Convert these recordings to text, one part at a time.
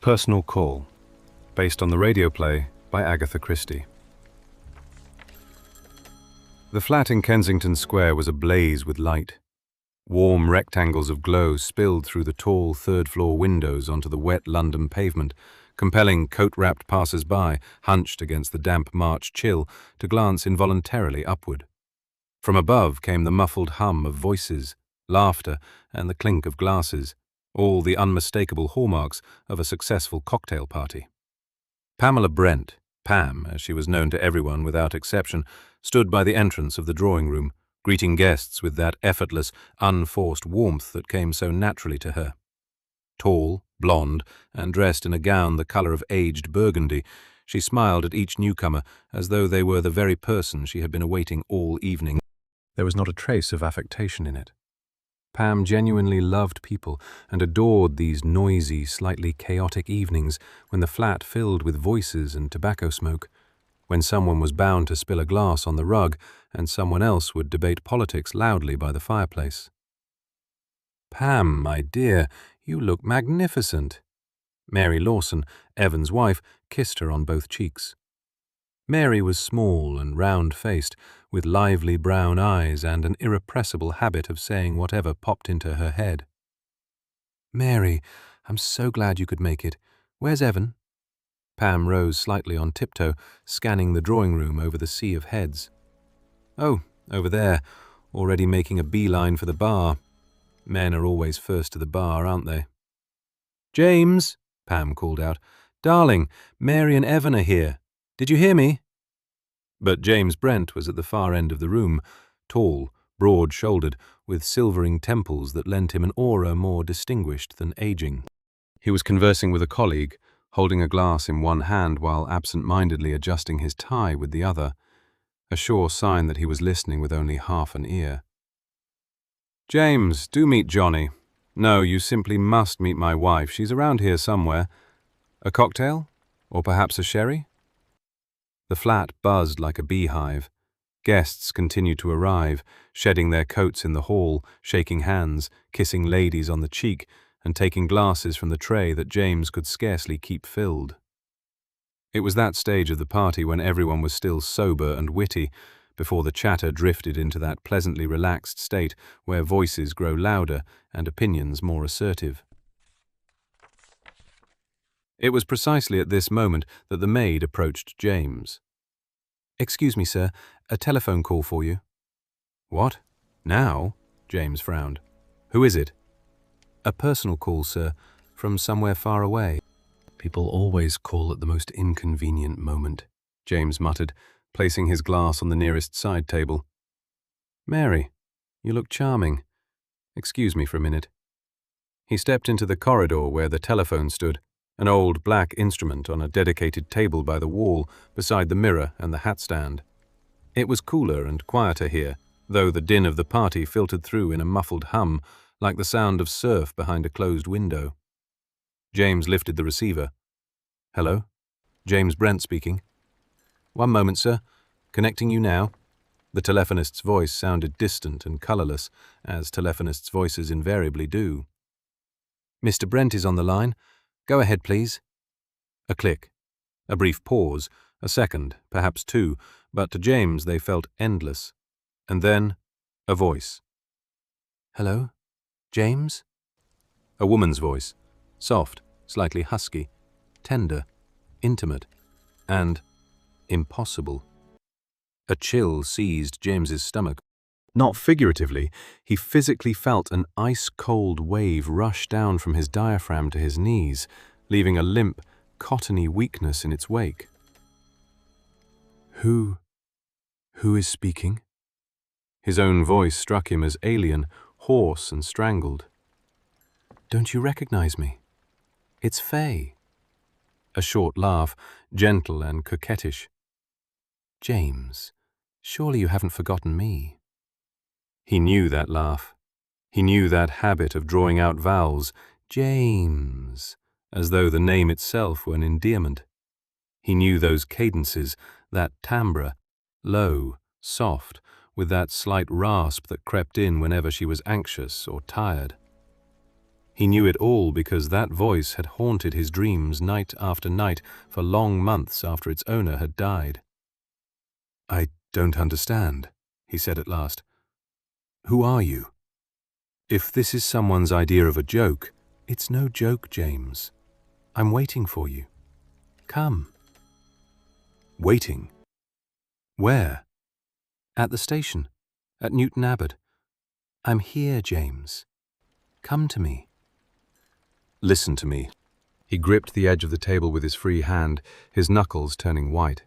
Personal Call, based on the radio play by Agatha Christie. The flat in Kensington Square was ablaze with light. Warm rectangles of glow spilled through the tall third-floor windows onto the wet London pavement, compelling coat-wrapped passers-by, hunched against the damp March chill, to glance involuntarily upward. From above came the muffled hum of voices, laughter, and the clink of glasses, all the unmistakable hallmarks of a successful cocktail party. Pamela Brent, Pam, as she was known to everyone without exception, stood by the entrance of the drawing-room, greeting guests with that effortless, unforced warmth that came so naturally to her. Tall, blonde, and dressed in a gown the colour of aged burgundy, she smiled at each newcomer as though they were the very person she had been awaiting all evening. There was not a trace of affectation in it. Pam genuinely loved people and adored these noisy, slightly chaotic evenings when the flat filled with voices and tobacco smoke, when someone was bound to spill a glass on the rug and someone else would debate politics loudly by the fireplace. "Pam, my dear, you look magnificent." Mary Lawson, Evan's wife, kissed her on both cheeks. Mary was small and round-faced, with lively brown eyes and an irrepressible habit of saying whatever popped into her head. "Mary, I'm so glad you could make it. Where's Evan?" Pam rose slightly on tiptoe, scanning the drawing-room over the sea of heads. "Oh, over there, already making a beeline for the bar. Men are always first to the bar, aren't they?" "James," Pam called out. "Darling, Mary and Evan are here. Did you hear me?" But James Brent was at the far end of the room, tall, broad-shouldered, with silvering temples that lent him an aura more distinguished than aging. He was conversing with a colleague, holding a glass in one hand while absent-mindedly adjusting his tie with the other, a sure sign that he was listening with only half an ear. "James, do meet Johnny. No, you simply must meet my wife. She's around here somewhere. A cocktail? Or perhaps a sherry?" The flat buzzed like a beehive. Guests continued to arrive, shedding their coats in the hall, shaking hands, kissing ladies on the cheek, and taking glasses from the tray that James could scarcely keep filled. It was that stage of the party when everyone was still sober and witty, before the chatter drifted into that pleasantly relaxed state where voices grow louder and opinions more assertive. It was precisely at this moment that the maid approached James. "Excuse me, sir, a telephone call for you." "What? Now?" James frowned. "Who is it?" "A personal call, sir, from somewhere far away." "People always call at the most inconvenient moment," James muttered, placing his glass on the nearest side table. "Mary, you look charming. Excuse me for a minute." He stepped into the corridor where the telephone stood, an old black instrument on a dedicated table by the wall beside the mirror and the hat stand. It was cooler and quieter here, though the din of the party filtered through in a muffled hum, like the sound of surf behind a closed window. James lifted the receiver. "Hello? James Brent speaking." "One moment, sir. Connecting you now." The telephonist's voice sounded distant and colourless, as telephonists' voices invariably do. "Mr. Brent is on the line. Go ahead, please." A click. A brief pause, a second, perhaps two, but to James they felt endless. And then, a voice. "Hello? James?" A woman's voice, soft, slightly husky, tender, intimate, and impossible. A chill seized James's stomach. Not figuratively, he physically felt an ice-cold wave rush down from his diaphragm to his knees, leaving a limp, cottony weakness in its wake. Who is speaking?" His own voice struck him as alien, hoarse and strangled. "Don't you recognize me? It's Faye." A short laugh, gentle and coquettish. "James, surely you haven't forgotten me." He knew that laugh. He knew that habit of drawing out vowels, James, as though the name itself were an endearment. He knew those cadences, that timbre, low, soft, with that slight rasp that crept in whenever she was anxious or tired. He knew it all because that voice had haunted his dreams night after night for long months after its owner had died. "I don't understand," he said at last. "Who are you? If this is someone's idea of a joke, it's no joke, James. I'm waiting for you. Come." Waiting? Where? "At the station, at Newton Abbot. I'm here, James. Come to me." "Listen to me." He gripped the edge of the table with his free hand, his knuckles turning white.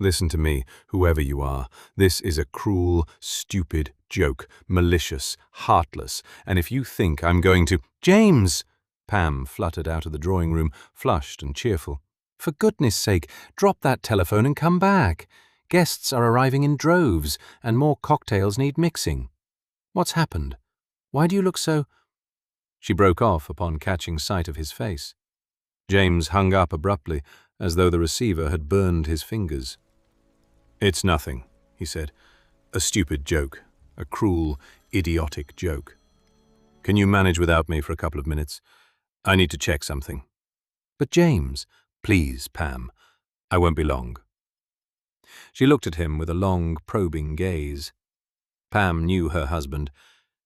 "Listen to me, whoever you are. This is a cruel, stupid joke, malicious, heartless, and if you think I'm going to—" "James!" Pam fluttered out of the drawing room, flushed and cheerful. "For goodness sake, drop that telephone and come back. Guests are arriving in droves, and more cocktails need mixing. What's happened? Why do you look so—" She broke off upon catching sight of his face. James hung up abruptly, as though the receiver had burned his fingers. "It's nothing," he said. "A stupid joke. A cruel, idiotic joke. Can you manage without me for a couple of minutes? I need to check something." "But James—" "Please, Pam. I won't be long." She looked at him with a long, probing gaze. Pam knew her husband.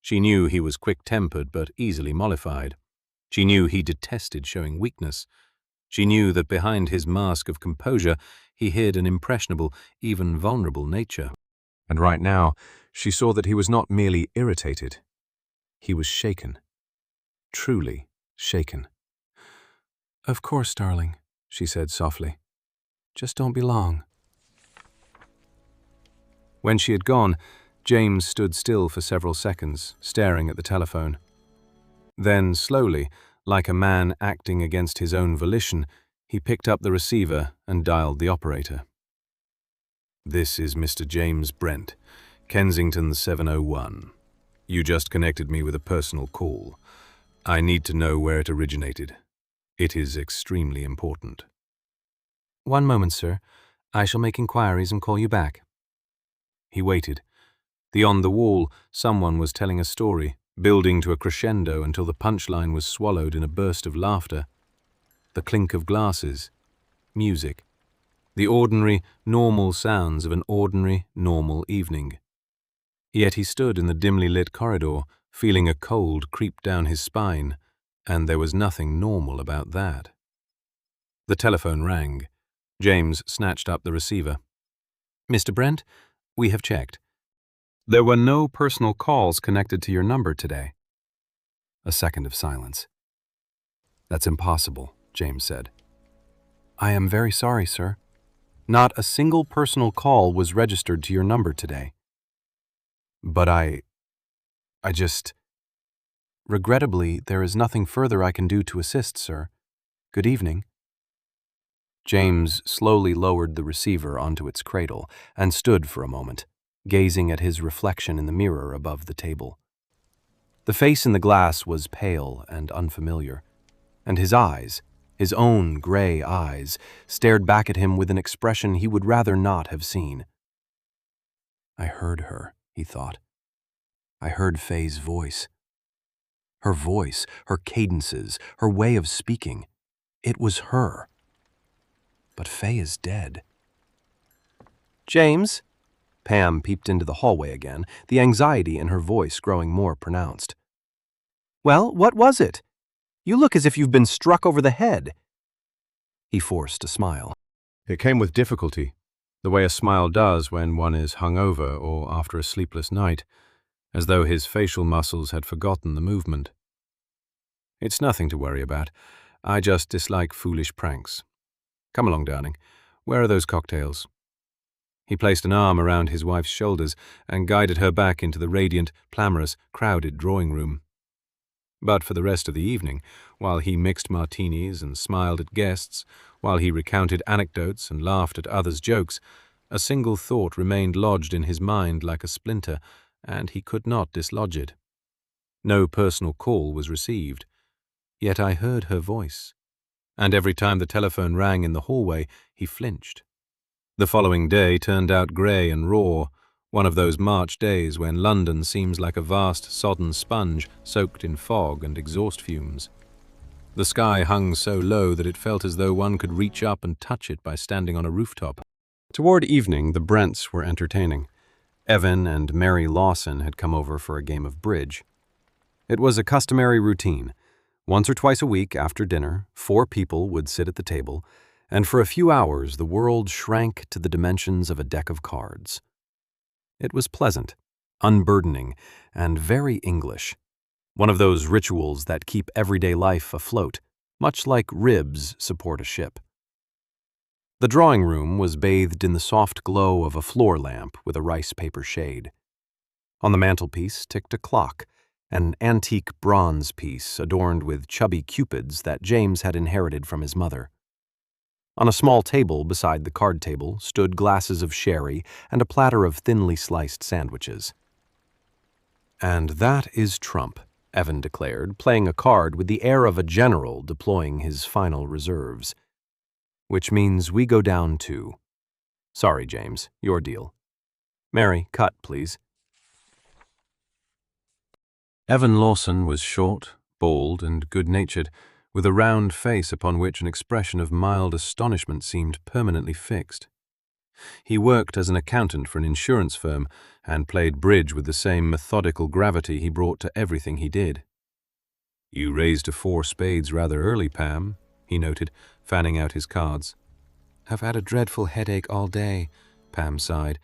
She knew he was quick-tempered but easily mollified. She knew he detested showing weakness. She knew that behind his mask of composure he hid an impressionable, even vulnerable nature. And right now, she saw that he was not merely irritated. He was shaken. Truly shaken. "Of course, darling," she said softly. "Just don't be long." When she had gone, James stood still for several seconds, staring at the telephone. Then, slowly, like a man acting against his own volition, he picked up the receiver and dialed the operator. "This is Mr. James Brent, Kensington 701. You just connected me with a personal call. I need to know where it originated. It is extremely important." "One moment, sir. I shall make inquiries and call you back." He waited. Beyond the wall, someone was telling a story, building to a crescendo until the punchline was swallowed in a burst of laughter. The clink of glasses. Music. The ordinary, normal sounds of an ordinary, normal evening. Yet he stood in the dimly lit corridor, feeling a cold creep down his spine, and there was nothing normal about that. The telephone rang. James snatched up the receiver. "Mr. Brent, we have checked. There were no personal calls connected to your number today." A second of silence. "That's impossible," James said. "I am very sorry, sir. Not a single personal call was registered to your number today." "But I just—" "Regrettably, there is nothing further I can do to assist, sir. Good evening." James slowly lowered the receiver onto its cradle and stood for a moment, gazing at his reflection in the mirror above the table. The face in the glass was pale and unfamiliar, and his eyes, his own gray eyes, stared back at him with an expression he would rather not have seen. "I heard her," he thought. "I heard Faye's voice. Her voice, her cadences, her way of speaking. It was her. But Faye is dead." "James?" Pam peeped into the hallway again, the anxiety in her voice growing more pronounced. "Well, what was it? You look as if you've been struck over the head." He forced a smile. It came with difficulty, the way a smile does when one is hungover or after a sleepless night, as though his facial muscles had forgotten the movement. "It's nothing to worry about. I just dislike foolish pranks. Come along, darling. Where are those cocktails?" He placed an arm around his wife's shoulders and guided her back into the radiant, clamorous, crowded drawing room. But for the rest of the evening, while he mixed martinis and smiled at guests, while he recounted anecdotes and laughed at others' jokes, a single thought remained lodged in his mind like a splinter, and he could not dislodge it. No personal call was received. Yet I heard her voice. And every time the telephone rang in the hallway, he flinched. The following day turned out grey and raw, One of those March days when London seems like a vast sodden sponge soaked in fog and exhaust fumes. The sky hung so low that it felt as though one could reach up and touch it by standing on a rooftop. Toward evening, the Brents were entertaining. Evan and Mary Lawson had come over for a game of bridge. It was a customary routine. Once or twice a week after dinner, 4 people would sit at the table, and for a few hours the world shrank to the dimensions of a deck of cards. It was pleasant, unburdening, and very English. One of those rituals that keep everyday life afloat, much like ribs support a ship. The drawing room was bathed in the soft glow of a floor lamp with a rice paper shade. On the mantelpiece ticked a clock, an antique bronze piece adorned with chubby cupids that James had inherited from his mother. On a small table beside the card table stood glasses of sherry and a platter of thinly sliced sandwiches. "And that is trump," Evan declared, playing a card with the air of a general deploying his final reserves. "Which means we go down too. Sorry, James, your deal. Mary, cut, please." Evan Lawson was short, bald, and good-natured, with a round face upon which an expression of mild astonishment seemed permanently fixed. He worked as an accountant for an insurance firm and played bridge with the same methodical gravity he brought to everything he did. "You raised to 4 spades rather early, Pam," he noted, fanning out his cards. "I've had a dreadful headache all day," Pam sighed.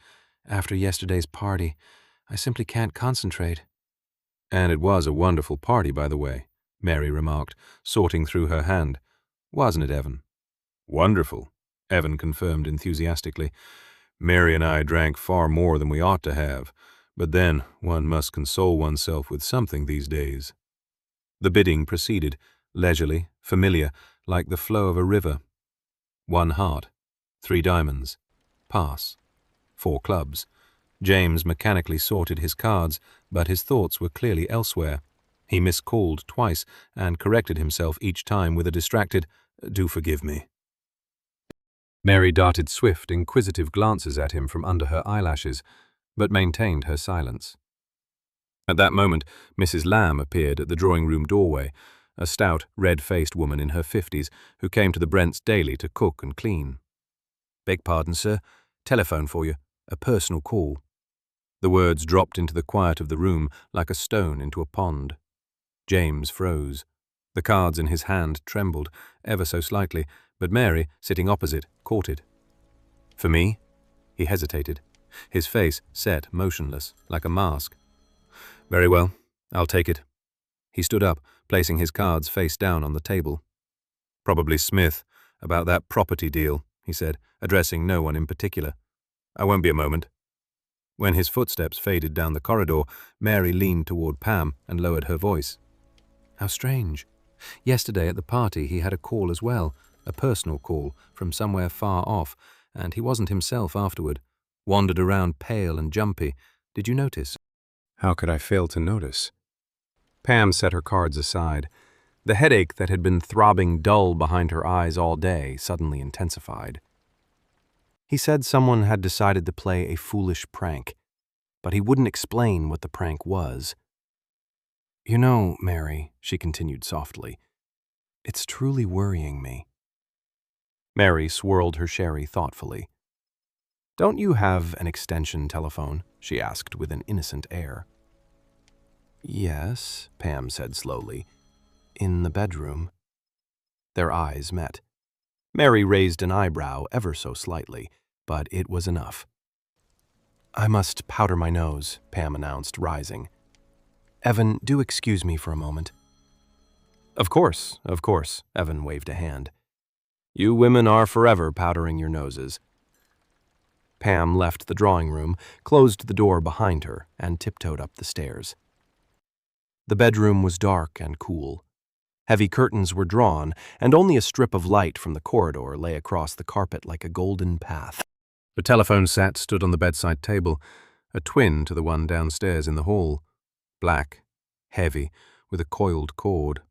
"After yesterday's party, I simply can't concentrate." "And it was a wonderful party, by the way," Mary remarked, sorting through her hand. "Wasn't it, Evan?" "Wonderful," Evan confirmed enthusiastically. "Mary and I drank far more than we ought to have, but then one must console oneself with something these days." The bidding proceeded, leisurely, familiar, like the flow of a river. 1 heart, 3 diamonds, pass, 4 clubs. James mechanically sorted his cards, but his thoughts were clearly elsewhere. He miscalled twice and corrected himself each time with a distracted, "Do forgive me." Mary darted swift, inquisitive glances at him from under her eyelashes, but maintained her silence. At that moment, Mrs. Lamb appeared at the drawing-room doorway, a stout, red-faced woman in her 50s who came to the Brents daily to cook and clean. "Beg pardon, sir. Telephone for you. A personal call." The words dropped into the quiet of the room like a stone into a pond. James froze. The cards in his hand trembled, ever so slightly, but Mary, sitting opposite, caught it. "For me?" He hesitated, his face set, motionless, like a mask. "Very well, I'll take it." He stood up, placing his cards face down on the table. "Probably Smith, about that property deal," he said, addressing no one in particular. "I won't be a moment." When his footsteps faded down the corridor, Mary leaned toward Pam and lowered her voice. "How strange. Yesterday at the party he had a call as well, a personal call from somewhere far off, and he wasn't himself afterward. Wandered around pale and jumpy. Did you notice?" "How could I fail to notice?" Pam set her cards aside. The headache that had been throbbing dull behind her eyes all day suddenly intensified. "He said someone had decided to play a foolish prank, but he wouldn't explain what the prank was. You know, Mary," she continued softly, "it's truly worrying me." Mary swirled her sherry thoughtfully. "Don't you have an extension telephone?" she asked with an innocent air. "Yes," Pam said slowly, "in the bedroom." Their eyes met. Mary raised an eyebrow ever so slightly, but it was enough. "I must powder my nose," Pam announced, rising. "Evan, do excuse me for a moment." Of course," Evan waved a hand. "You women are forever powdering your noses." Pam left the drawing room, closed the door behind her, and tiptoed up the stairs. The bedroom was dark and cool. Heavy curtains were drawn, and only a strip of light from the corridor lay across the carpet like a golden path. The telephone set stood on the bedside table, a twin to the one downstairs in the hall. Black, heavy, with a coiled cord.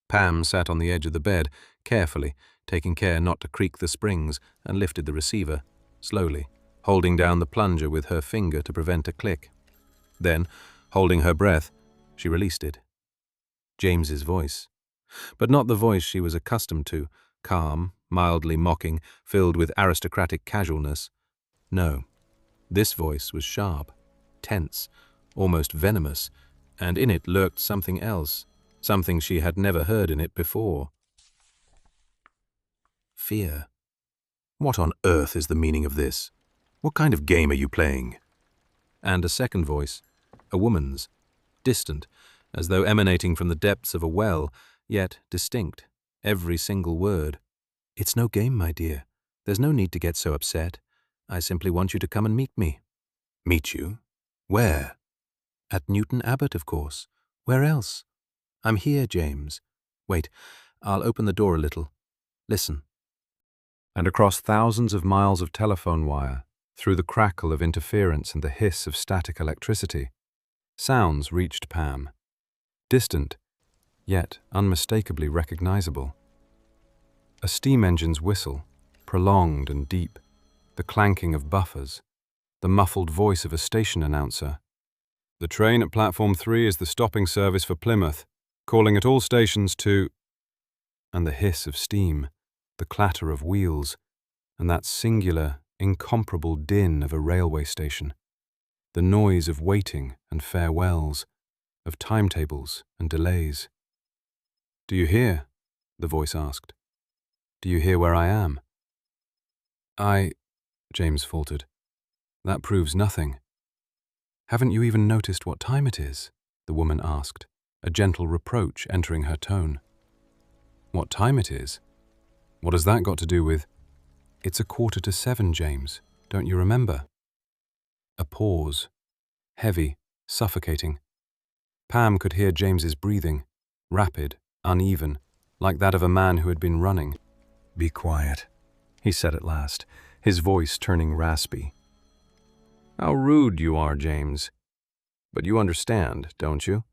Pam sat on the edge of the bed, carefully, taking care not to creak the springs, and lifted the receiver, slowly, holding down the plunger with her finger to prevent a click. Then, holding her breath, she released it. James's voice. But not the voice she was accustomed to, calm, mildly mocking, filled with aristocratic casualness. No, this voice was sharp, tense, almost venomous, and in it lurked something else, something she had never heard in it before. Fear. What on earth is the meaning of this? What kind of game are you playing? And a second voice, a woman's, distant, as though emanating from the depths of a well, yet distinct, every single word. It's no game, my dear. There's no need to get so upset. I simply want you to come and meet me. Meet you? Where? At Newton Abbot, of course. Where else? I'm here, James. Wait, I'll open the door a little. Listen. And across thousands of miles of telephone wire, through the crackle of interference and the hiss of static electricity, sounds reached Pam. Distant, yet unmistakably recognizable. A steam engine's whistle, prolonged and deep, the clanking of buffers, the muffled voice of a station announcer. The train at platform 3 is the stopping service for Plymouth, calling at all stations to... And the hiss of steam, the clatter of wheels, and that singular, incomparable din of a railway station, the noise of waiting and farewells, of timetables and delays. Do you hear? The voice asked. Do you hear where I am? James faltered. That proves nothing. Haven't you even noticed what time it is? The woman asked, a gentle reproach entering her tone. What time it is? What has that got to do with... It's 7:15, James. Don't you remember? A pause. Heavy, suffocating. Pam could hear James's breathing, rapid, uneven, like that of a man who had been running. Be quiet, he said at last, his voice turning raspy. How rude you are, James. But you understand, don't you?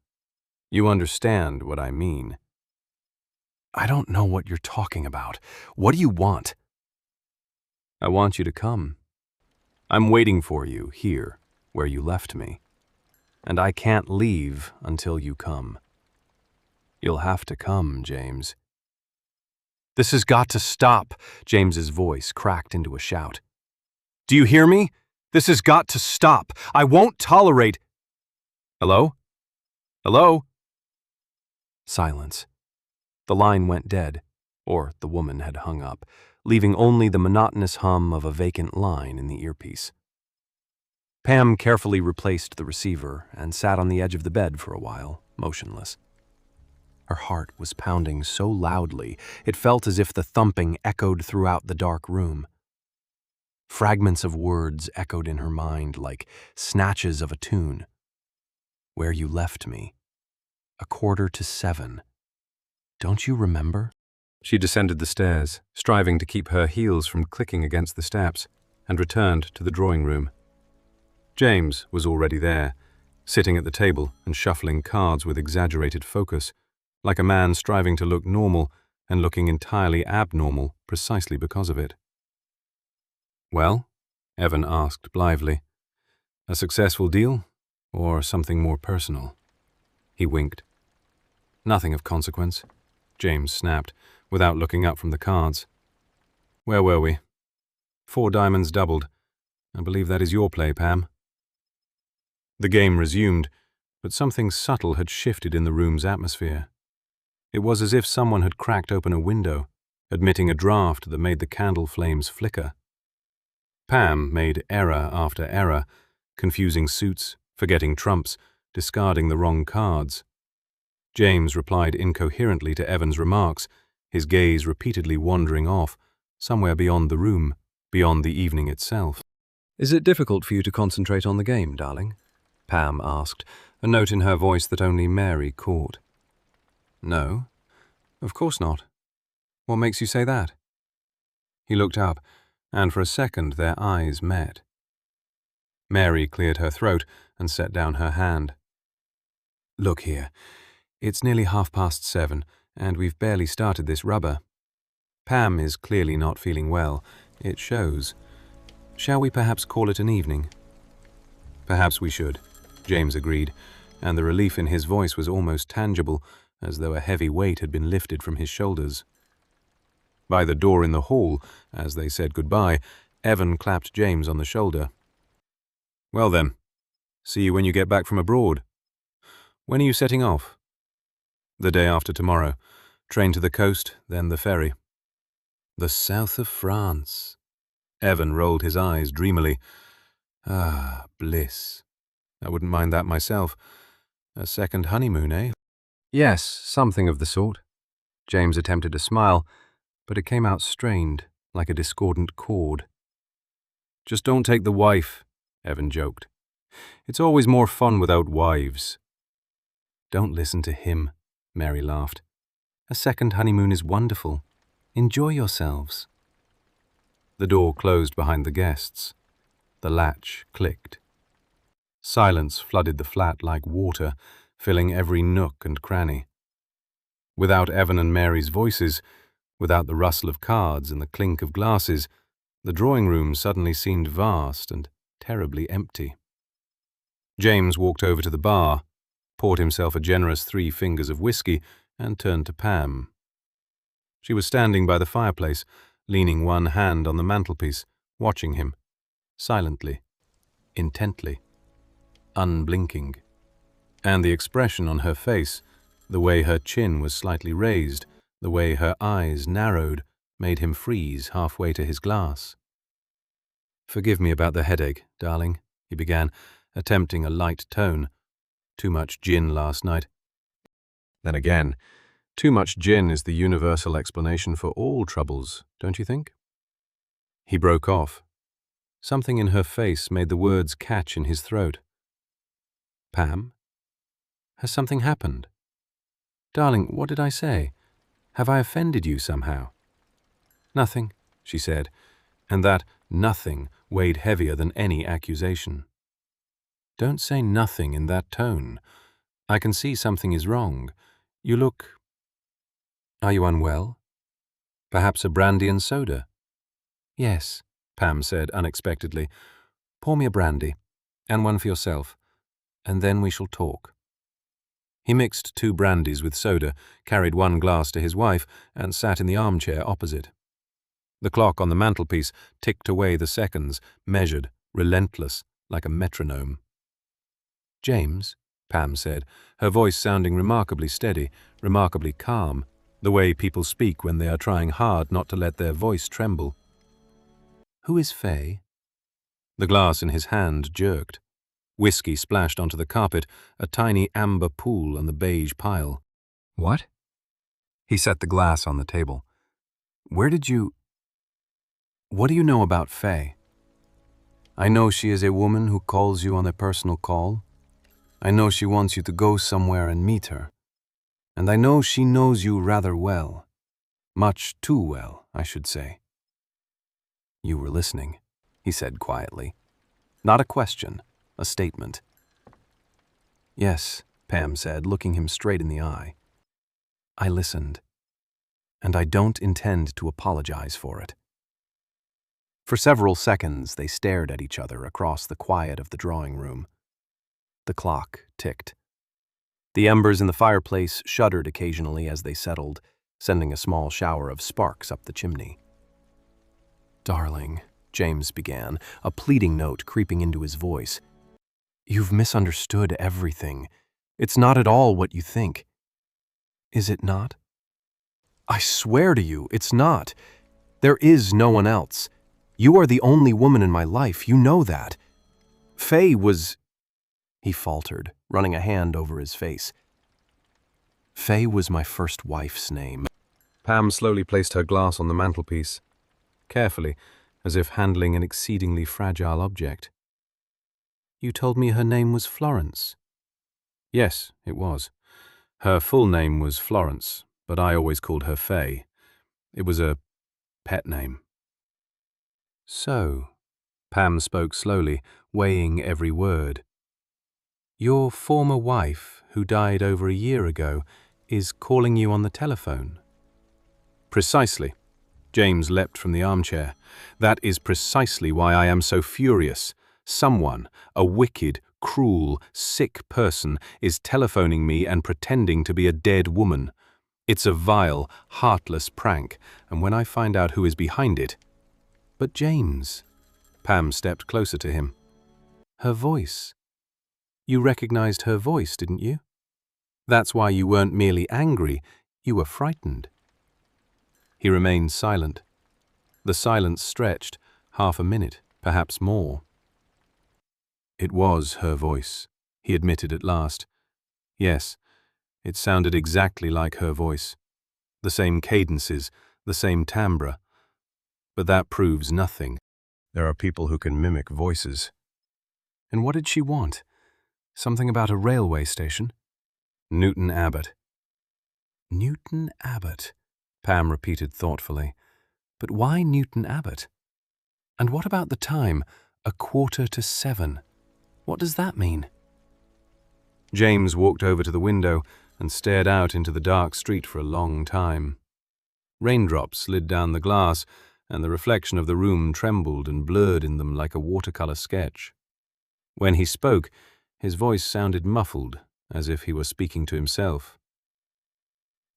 You understand what I mean. I don't know what you're talking about. What do you want? I want you to come. I'm waiting for you here, where you left me. And I can't leave until you come. You'll have to come, James. This has got to stop, James's voice cracked into a shout. Do you hear me? This has got to stop. I won't tolerate... Hello? Hello? Silence. The line went dead, or the woman had hung up, leaving only the monotonous hum of a vacant line in the earpiece. Pam carefully replaced the receiver and sat on the edge of the bed for a while, motionless. Her heart was pounding so loudly it felt as if the thumping echoed throughout the dark room. Fragments of words echoed in her mind like snatches of a tune. Where you left me. 7:15. Don't you remember? She descended the stairs, striving to keep her heels from clicking against the steps, and returned to the drawing room. James was already there, sitting at the table and shuffling cards with exaggerated focus, like a man striving to look normal and looking entirely abnormal precisely because of it. Well? Evan asked blithely. A successful deal, or something more personal? He winked. Nothing of consequence, James snapped, without looking up from the cards. Where were we? 4 diamonds doubled. I believe that is your play, Pam. The game resumed, but something subtle had shifted in the room's atmosphere. It was as if someone had cracked open a window, admitting a draught that made the candle flames flicker. Pam made error after error, confusing suits, forgetting trumps, discarding the wrong cards. James replied incoherently to Evan's remarks, his gaze repeatedly wandering off, somewhere beyond the room, beyond the evening itself. Is it difficult for you to concentrate on the game, darling? Pam asked, a note in her voice that only Mary caught. No, of course not. What makes you say that? He looked up, and for a second their eyes met. Mary cleared her throat and set down her hand. Look here, it's nearly 7:30, and we've barely started this rubber. Pam is clearly not feeling well. It shows. Shall we perhaps call it an evening? Perhaps we should, James agreed, and the relief in his voice was almost tangible, as though a heavy weight had been lifted from his shoulders. By the door in the hall, as they said goodbye, Evan clapped James on the shoulder. Well then, see you when you get back from abroad. When are you setting off? The day after tomorrow. Train to the coast, then the ferry. The south of France. Evan rolled his eyes dreamily. Ah, bliss. I wouldn't mind that myself. A second honeymoon, eh? Yes, something of the sort. James attempted to smile, but it came out strained, like a discordant chord. Just don't take the wife, Evan joked. It's always more fun without wives. Don't listen to him, Mary laughed. A second honeymoon is wonderful. Enjoy yourselves. The door closed behind the guests. The latch clicked. Silence flooded the flat like water, filling every nook and cranny. Without Evan and Mary's voices, without the rustle of cards and the clink of glasses, the drawing room suddenly seemed vast and terribly empty. James walked over to the bar, poured himself a generous 3 fingers of whiskey, and turned to Pam. She was standing by the fireplace, leaning one hand on the mantelpiece, watching him, silently, intently, unblinking. And the expression on her face, the way her chin was slightly raised, the way her eyes narrowed, made him freeze halfway to his glass. Forgive me about the headache, darling, he began, attempting a light tone. Too much gin last night. Then again, too much gin is the universal explanation for all troubles, don't you think? He broke off. Something in her face made the words catch in his throat. Pam? Has something happened? Darling, what did I say? Have I offended you somehow? Nothing, she said, and that nothing weighed heavier than any accusation. Don't say nothing in that tone. I can see something is wrong. You look... Are you unwell? Perhaps a brandy and soda? Yes, Pam said unexpectedly. Pour me a brandy, and one for yourself, and then we shall talk. He mixed 2 brandies with soda, carried 1 glass to his wife, and sat in the armchair opposite. The clock on the mantelpiece ticked away the seconds, measured, relentless, like a metronome. James, Pam said, her voice sounding remarkably steady, remarkably calm, the way people speak when they are trying hard not to let their voice tremble. Who is Faye? The glass in his hand jerked. Whiskey splashed onto the carpet, a tiny amber pool on the beige pile. What? He set the glass on the table. What do you know about Faye? I know she is a woman who calls you on a personal call. I know she wants you to go somewhere and meet her. And I know she knows you rather well. Much too well, I should say. You were listening, he said quietly. Not a question, a statement. Yes, Pam said, looking him straight in the eye. I listened. And I don't intend to apologize for it. For several seconds they stared at each other across the quiet of the drawing room. The clock ticked. The embers in the fireplace shuddered occasionally as they settled, sending a small shower of sparks up the chimney. Darling, James began, a pleading note creeping into his voice. You've misunderstood everything. It's not at all what you think. Is it not? I swear to you, it's not. There is no one else. You are the only woman in my life, you know that. Faye was... He faltered, running a hand over his face. Faye was my first wife's name. Pam slowly placed her glass on the mantelpiece, carefully, as if handling an exceedingly fragile object. You told me her name was Florence. Yes, it was. Her full name was Florence, but I always called her Faye. It was a pet name. So, Pam spoke slowly, weighing every word. Your former wife, who died over a year ago, is calling you on the telephone. Precisely. James leapt from the armchair. "That is precisely why I am so furious. Someone, a wicked, cruel, sick person, is telephoning me and pretending to be a dead woman. It's a vile, heartless prank, and when I find out who is behind it—" "But James," Pam stepped closer to him. "Her voice. You recognized her voice, didn't you? That's why you weren't merely angry, you were frightened." He remained silent. The silence stretched, half a minute, perhaps more. "It was her voice," he admitted at last. "Yes, it sounded exactly like her voice. The same cadences, the same timbre. But that proves nothing. There are people who can mimic voices." "And what did she want? Something about a railway station?" "Newton Abbot." "Newton Abbot," Pam repeated thoughtfully. "But why Newton Abbot? And what about the time, 7:15? What does that mean?" James walked over to the window and stared out into the dark street for a long time. Raindrops slid down the glass, and the reflection of the room trembled and blurred in them like a watercolor sketch. When he spoke, his voice sounded muffled, as if he were speaking to himself.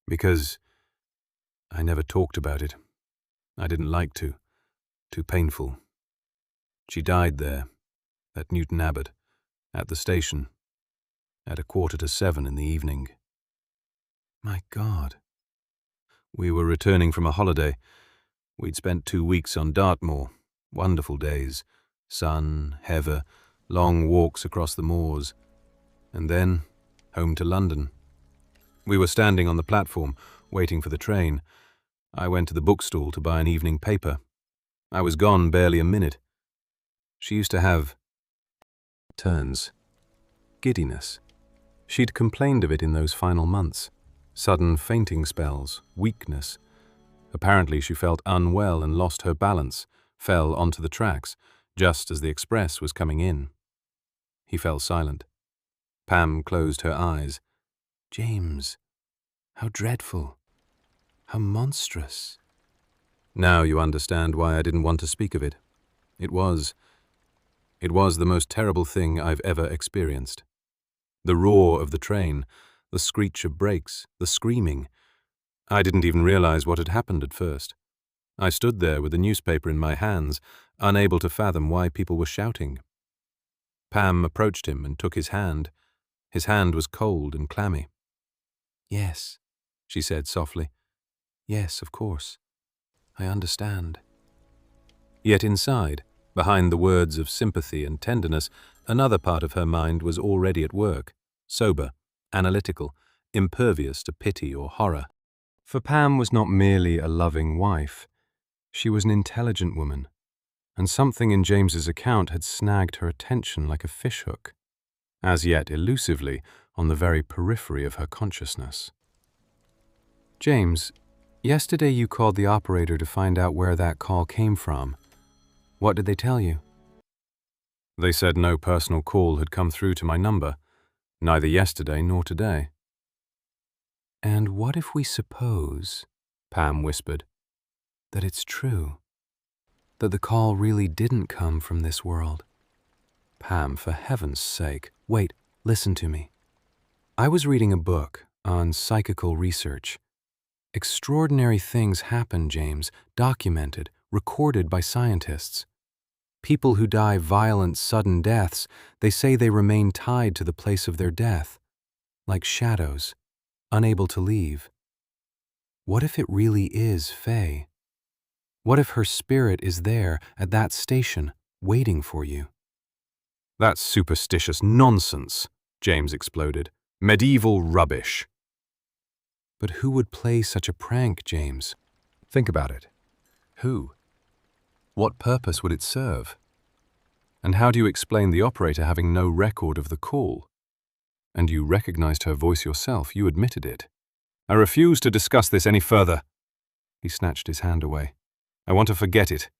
"Because I never talked about it. I didn't like to. Too painful. She died there, at Newton Abbot, at the station, at 7:15 in the evening." "My God." "We were returning from a holiday. We'd spent 2 weeks on Dartmoor. Wonderful days. Sun, heather, long walks across the moors. And then, home to London. We were standing on the platform, waiting for the train. I went to the bookstall to buy an evening paper. I was gone barely a minute. She used to have turns, giddiness. She'd complained of it in those final months. Sudden fainting spells, weakness. Apparently she felt unwell and lost her balance, fell onto the tracks, just as the express was coming in." He fell silent. Pam closed her eyes. "James, how dreadful. How monstrous." "Now you understand why I didn't want to speak of it. It was the most terrible thing I've ever experienced. The roar of the train, the screech of brakes, the screaming. I didn't even realize what had happened at first. I stood there with the newspaper in my hands, unable to fathom why people were shouting." Pam approached him and took his hand. His hand was cold and clammy. "Yes," she said softly. "Yes, of course. I understand." Yet inside, behind the words of sympathy and tenderness, another part of her mind was already at work, sober, analytical, impervious to pity or horror. For Pam was not merely a loving wife. She was an intelligent woman, and something in James's account had snagged her attention like a fishhook, as yet elusively on the very periphery of her consciousness. "James, yesterday you called the operator to find out where that call came from. What did they tell you?" "They said no personal call had come through to my number, neither yesterday nor today." "And what if we suppose," Pam whispered, "that it's true? That the call really didn't come from this world?" "Pam, for heaven's sake, wait, listen to me. I was reading a book on psychical research. Extraordinary things happen, James, documented, recorded by scientists. People who die violent, sudden deaths, they say they remain tied to the place of their death, like shadows, unable to leave. What if it really is Faye? What if her spirit is there at that station, waiting for you?" "That's superstitious nonsense," James exploded. "Medieval rubbish." "But who would play such a prank, James? Think about it. Who? What purpose would it serve? And how do you explain the operator having no record of the call? And you recognized her voice yourself, you admitted it." "I refuse to discuss this any further." He snatched his hand away. "I want to forget it.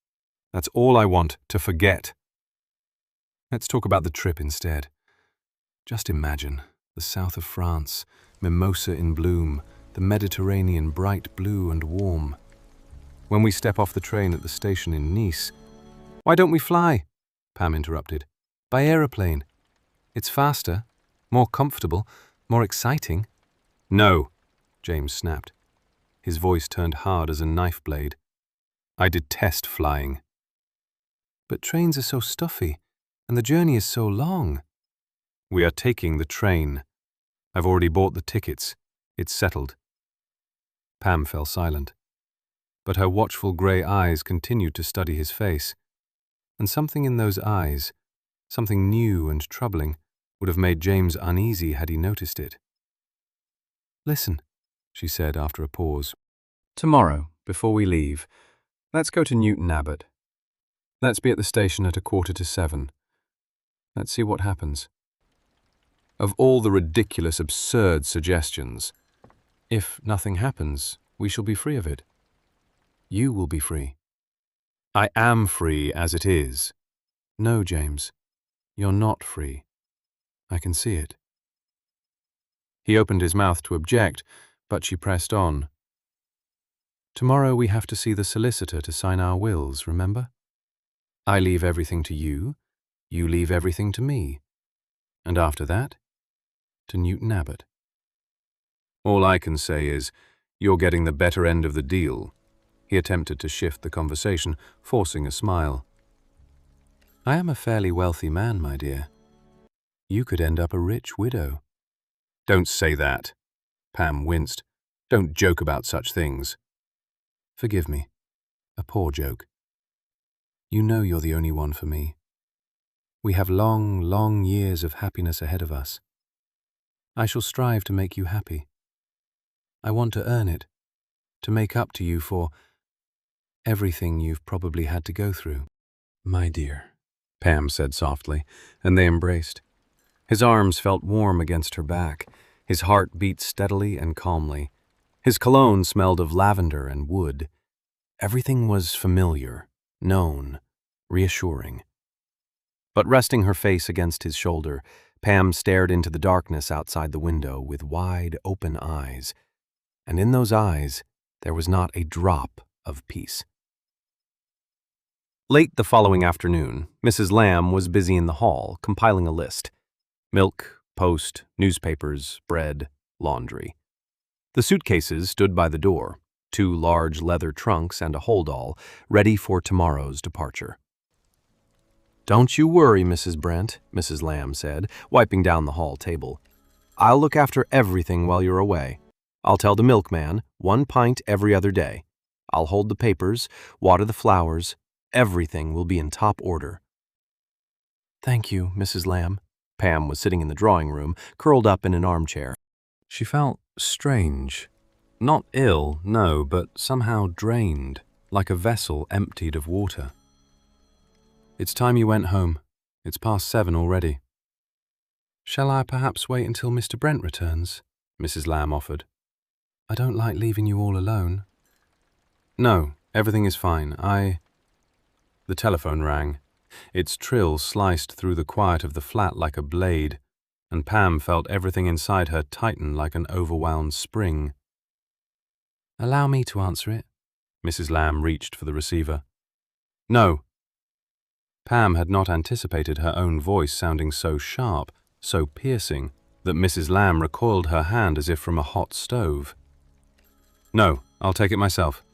That's all I want, to forget. Let's talk about the trip instead. Just imagine, the south of France, mimosa in bloom, the Mediterranean bright blue and warm. when we step off the train at the station in Nice. Why don't we fly? Pam interrupted. By aeroplane. It's faster, more comfortable, more exciting. No, James snapped. His voice turned hard as a knife blade. I detest flying. But trains are so stuffy, and the journey is so long. We are taking the train. I've already bought the tickets. It's settled. Pam fell silent, but her watchful grey eyes continued to study his face, and something in those eyes, something new and troubling, would have made James uneasy had he noticed it. Listen, she said after a pause. Tomorrow, before we leave, let's go to Newton Abbot. Let's be at the station at 6:45. Let's see what happens. Of all the ridiculous, absurd suggestions, if nothing happens, we shall be free of it. You will be free. I am free as it is. No, James, you're not free. I can see it. He opened his mouth to object, but she pressed on. Tomorrow we have to see the solicitor to sign our wills, remember? I leave everything to you, you leave everything to me. And after that, to Newton Abbot. All I can say is, you're getting the better end of the deal. He attempted to shift the conversation, forcing a smile. I am a fairly wealthy man, my dear. You could end up a rich widow. Don't say that. Pam winced. Don't joke about such things. Forgive me. A poor joke. You know you're the only one for me. We have long, long years of happiness ahead of us. I shall strive to make you happy. I want to earn it, to make up to you for everything you've probably had to go through. My dear, Pam said softly, and they embraced. His arms felt warm against her back. His heart beat steadily and calmly. His cologne smelled of lavender and wood. Everything was familiar, known, reassuring. But resting her face against his shoulder, Pam stared into the darkness outside the window with wide, open eyes, and in those eyes there was not a drop of peace. Late the following afternoon, Mrs. Lamb was busy in the hall, compiling a list. Milk, post, newspapers, bread, laundry. The suitcases stood by the door, 2 large leather trunks and a hold-all, ready for tomorrow's departure. Don't you worry, Mrs. Brent, Mrs. Lamb said, wiping down the hall table. I'll look after everything while you're away. I'll tell the milkman 1 pint every other day. I'll hold the papers, water the flowers. Everything will be in top order. Thank you, Mrs. Lamb. Pam was sitting in the drawing room, curled up in an armchair. She felt strange. Not ill, no, but somehow drained, like a vessel emptied of water. It's time you went home. It's past 7 already. Shall I perhaps wait until Mr. Brent returns? Mrs. Lamb offered. I don't like leaving you all alone. No, everything is fine. The telephone rang. Its trill sliced through the quiet of the flat like a blade, and Pam felt everything inside her tighten like an overwound spring. Allow me to answer it. Mrs. Lamb reached for the receiver. No. Pam had not anticipated her own voice sounding so sharp, so piercing, that Mrs. Lamb recoiled her hand as if from a hot stove. No, I'll take it myself.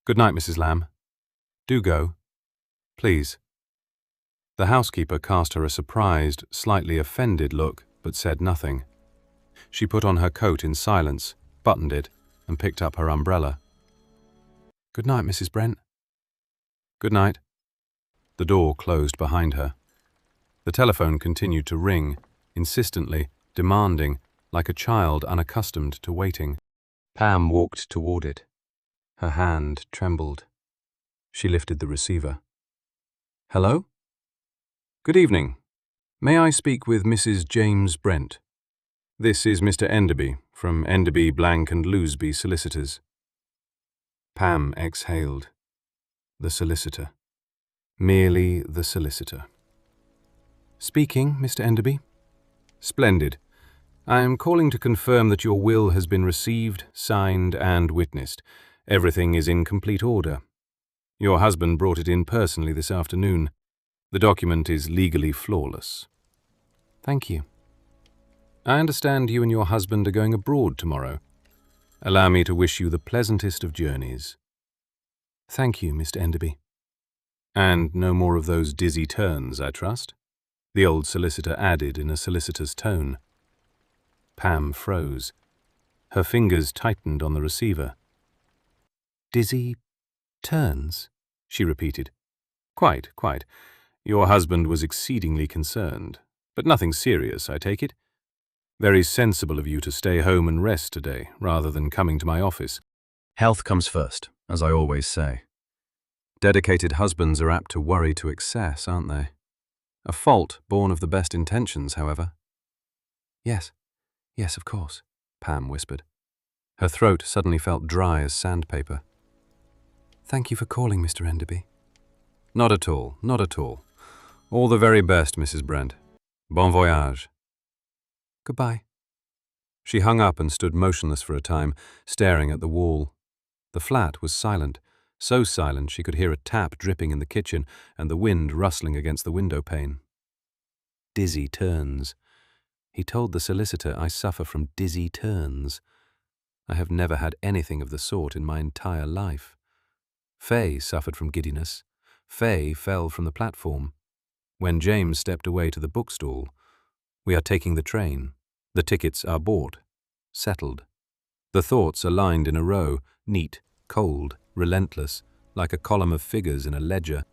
Good night, Mrs. Lamb. Do go. Please. The housekeeper cast her a surprised, slightly offended look, but said nothing. She put on her coat in silence, buttoned it, and picked up her umbrella. Good night, Mrs. Brent. Good night. The door closed behind her. The telephone continued to ring, insistently, demanding, like a child unaccustomed to waiting. Pam walked toward it. Her hand trembled. She lifted the receiver. Hello? Good evening. May I speak with Mrs. James Brent? This is Mr. Enderby, from Enderby, Blank and Loosby Solicitors. Pam exhaled. The solicitor. Merely the solicitor. Speaking, Mr. Enderby. Splendid. I am calling to confirm that your will has been received, signed and witnessed, Everything is in complete order. Your husband brought it in personally this afternoon. The document is legally flawless. Thank you. I understand you and your husband are going abroad tomorrow. Allow me to wish you the pleasantest of journeys. Thank you, Mr. Enderby. And no more of those dizzy turns, I trust? The old solicitor added in a solicitor's tone. Pam froze. Her fingers tightened on the receiver. Dizzy turns, she repeated. Quite. Your husband was exceedingly concerned. But nothing serious, I take it? Very sensible of you to stay home and rest today, rather than coming to my office. Health comes first, as I always say. Dedicated husbands are apt to worry to excess, aren't they? A fault born of the best intentions, however. Yes, of course, Pam whispered. Her throat suddenly felt dry as sandpaper. Thank you for calling, Mr. Enderby. Not at all. All the very best, Mrs. Brent. Bon voyage. Goodbye. She hung up and stood motionless for a time, staring at the wall. The flat was silent, so silent she could hear a tap dripping in the kitchen and the wind rustling against the window pane. Dizzy turns. He told the solicitor I suffer from dizzy turns. I have never had anything of the sort in my entire life. Faye suffered from giddiness. Faye fell from the platform. When James stepped away to the bookstall, we are taking the train. The tickets are bought. Settled. The thoughts are lined in a row, neat, cold, relentless, like a column of figures in a ledger,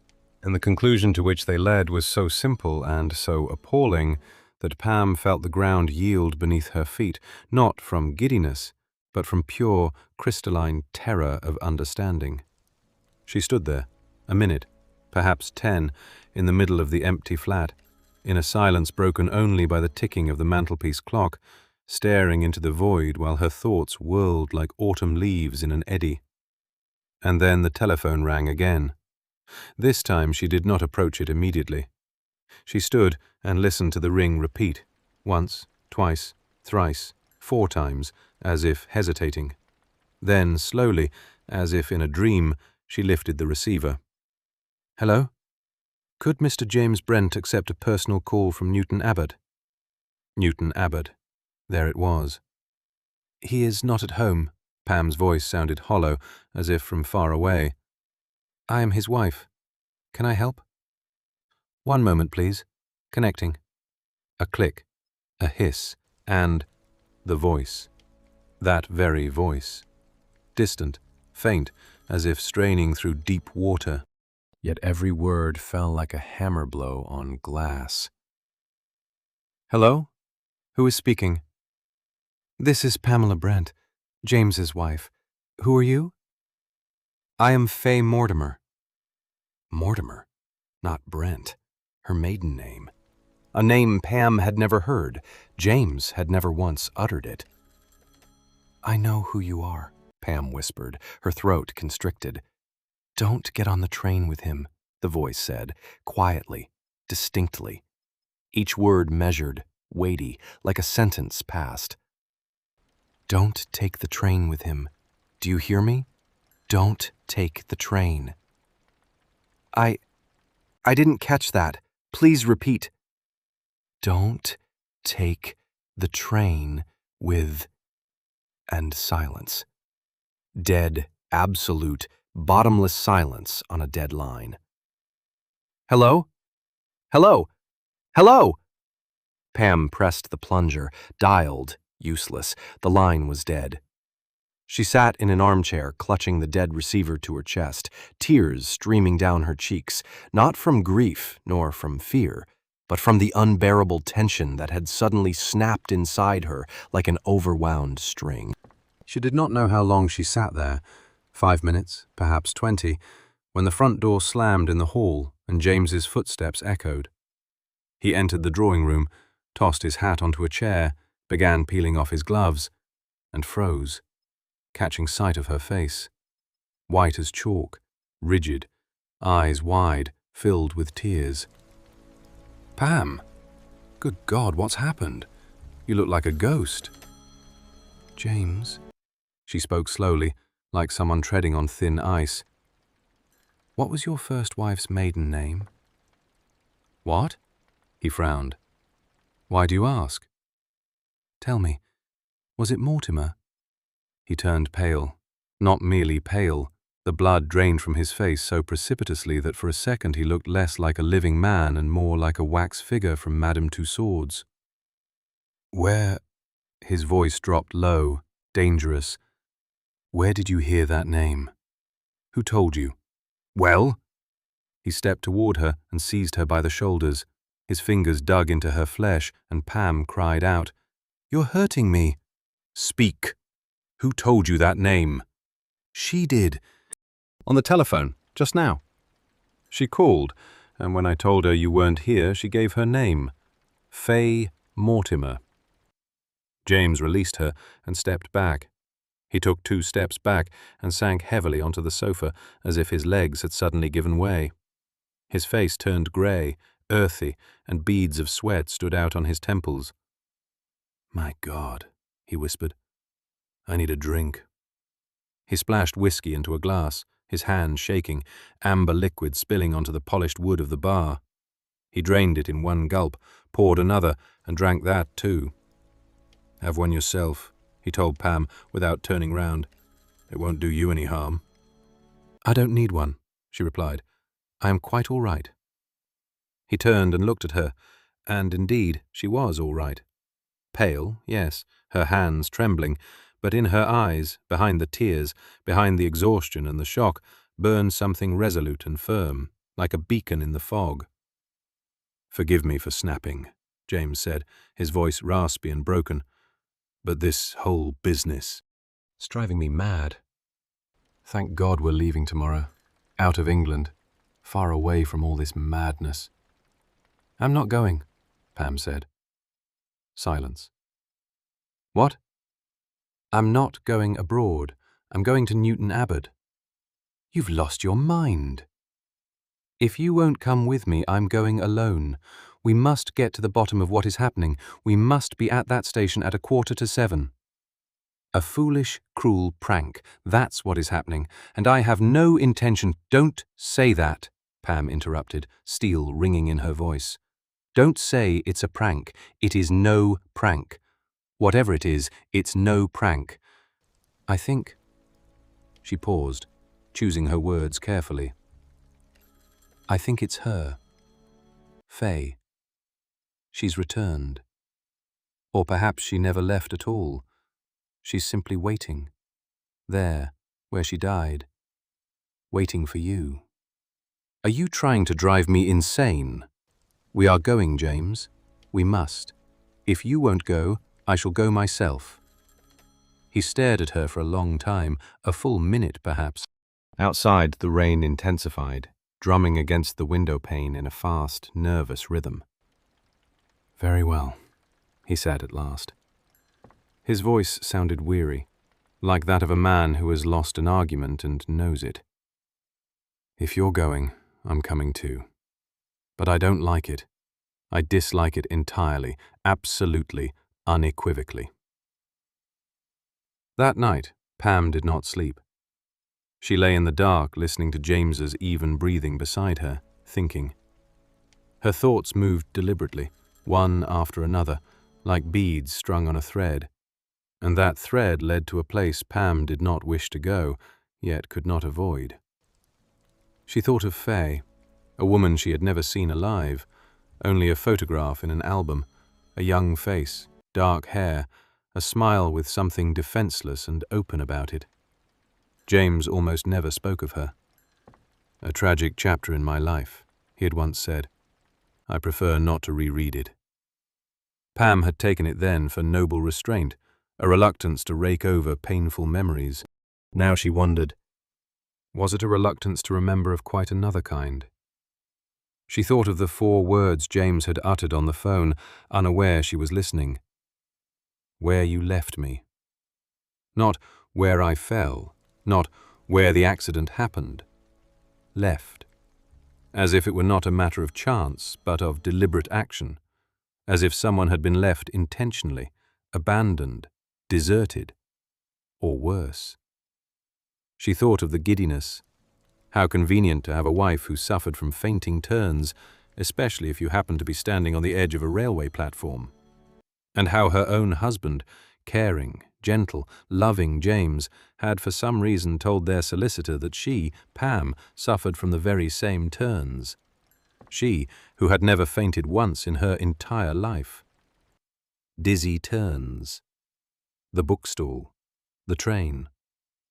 and the conclusion to which they led was so simple and so appalling that Pam felt the ground yield beneath her feet, not from giddiness, but from pure, crystalline terror of understanding. She stood there, a minute, perhaps 10, in the middle of the empty flat, in a silence broken only by the ticking of the mantelpiece clock, staring into the void while her thoughts whirled like autumn leaves in an eddy. And then the telephone rang again. This time she did not approach it immediately. She stood and listened to the ring repeat, once, twice, thrice, 4 times, as if hesitating. Then, slowly, as if in a dream, she lifted the receiver. Hello? Could Mr. James Brent accept a personal call from Newton Abbot? Newton Abbot. There it was. He is not at home. Pam's voice sounded hollow, as if from far away. I am his wife. Can I help? One moment, please. Connecting. A click, a hiss, and the voice. That very voice. Distant, faint, as if straining through deep water. Yet every word fell like a hammer blow on glass. Hello? Who is speaking? This is Pamela Brent, James's wife. Who are you? I am Faye Mortimer. Mortimer, not Brent. Her maiden name. A name Pam had never heard. James had never once uttered it. I know who you are, Pam whispered, her throat constricted. Don't get on the train with him, the voice said, quietly, distinctly. Each word measured, weighty, like a sentence passed. Don't take the train with him. Do you hear me? Don't take the train. I didn't catch that. Please repeat. Don't take the train with... And silence. Dead, absolute, bottomless silence on a dead line. Hello? Hello? Hello? Pam pressed the plunger, dialed, useless. The line was dead. She sat in an armchair, clutching the dead receiver to her chest, tears streaming down her cheeks, not from grief nor from fear, but from the unbearable tension that had suddenly snapped inside her like an overwound string. She did not know how long she sat there, 5 minutes, perhaps 20, when the front door slammed in the hall and James's footsteps echoed. He entered the drawing room, tossed his hat onto a chair, began peeling off his gloves, and froze, catching sight of her face. White as chalk, rigid, eyes wide, filled with tears. Pam! Good God, what's happened? You look like a ghost. James, she spoke slowly, like someone treading on thin ice. "What was your first wife's maiden name?" "What?" He frowned. "Why do you ask?" "Tell me, was it Mortimer?" He turned pale. Not merely pale. The blood drained from his face so precipitously that for a second he looked less like a living man and more like a wax figure from Madame Tussauds. "Where—" His voice dropped low, dangerous. "Where did you hear that name? Who told you?" "Well?" He stepped toward her and seized her by the shoulders. His fingers dug into her flesh, and Pam cried out, "You're hurting me." "Speak. Who told you that name?" "She did. On the telephone, just now. She called, and when I told her you weren't here, she gave her name. Faye Mortimer." James released her and stepped back. He took 2 steps back and sank heavily onto the sofa, as if his legs had suddenly given way. His face turned grey, earthy, and beads of sweat stood out on his temples. "My God," he whispered. "I need a drink." He splashed whiskey into a glass, his hand shaking, amber liquid spilling onto the polished wood of the bar. He drained it in one gulp, poured another, and drank that too. "Have one yourself," he told Pam without turning round. "It won't do you any harm." "I don't need one," she replied. "I am quite all right." He turned and looked at her, and indeed she was all right. Pale, yes, her hands trembling, but in her eyes, behind the tears, behind the exhaustion and the shock, burned something resolute and firm, like a beacon in the fog. "Forgive me for snapping," James said, his voice raspy and broken. "But this whole business— it's driving me mad. Thank God we're leaving tomorrow, out of England, far away from all this madness." "I'm not going," Pam said. Silence. "What?" "I'm not going abroad. I'm going to Newton Abbot." "You've lost your mind." "If you won't come with me, I'm going alone. We must get to the bottom of what is happening. We must be at that station at 6:45. A foolish, cruel prank. That's what is happening. And I have no intention—" "Don't say that," Pam interrupted, steel ringing in her voice. "Don't say it's a prank. It is no prank. Whatever it is, it's no prank. I think—" She paused, choosing her words carefully. "I think it's her. Faye. She's returned. Or perhaps she never left at all. She's simply waiting. There, where she died. Waiting for you." "Are you trying to drive me insane?" "We are going, James. We must. If you won't go, I shall go myself." He stared at her for a long time, a full minute perhaps. Outside, the rain intensified, drumming against the window pane in a fast, nervous rhythm. "Very well," he said at last. His voice sounded weary, like that of a man who has lost an argument and knows it. "If you're going, I'm coming too. But I don't like it. I dislike it entirely, absolutely, unequivocally." That night, Pam did not sleep. She lay in the dark, listening to James's even breathing beside her, thinking. Her thoughts moved deliberately, one after another, like beads strung on a thread, and that thread led to a place Pam did not wish to go, yet could not avoid. She thought of Faye, a woman she had never seen alive, only a photograph in an album, a young face, dark hair, a smile with something defenseless and open about it. James almost never spoke of her. "A tragic chapter in my life," he had once said. "I prefer not to reread it." Pam had taken it then for noble restraint, a reluctance to rake over painful memories. Now she wondered, was it a reluctance to remember of quite another kind? She thought of the 4 words James had uttered on the phone, unaware she was listening. "Where you left me." Not where I fell, not where the accident happened. Left. As if it were not a matter of chance, but of deliberate action. As if someone had been left intentionally, abandoned, deserted, or worse. She thought of the giddiness. How convenient to have a wife who suffered from fainting turns, especially if you happened to be standing on the edge of a railway platform. And how her own husband, caring, gentle, loving James, had for some reason told their solicitor that she, Pam, suffered from the very same turns. She, who had never fainted once in her entire life. Dizzy turns. The bookstall. The train.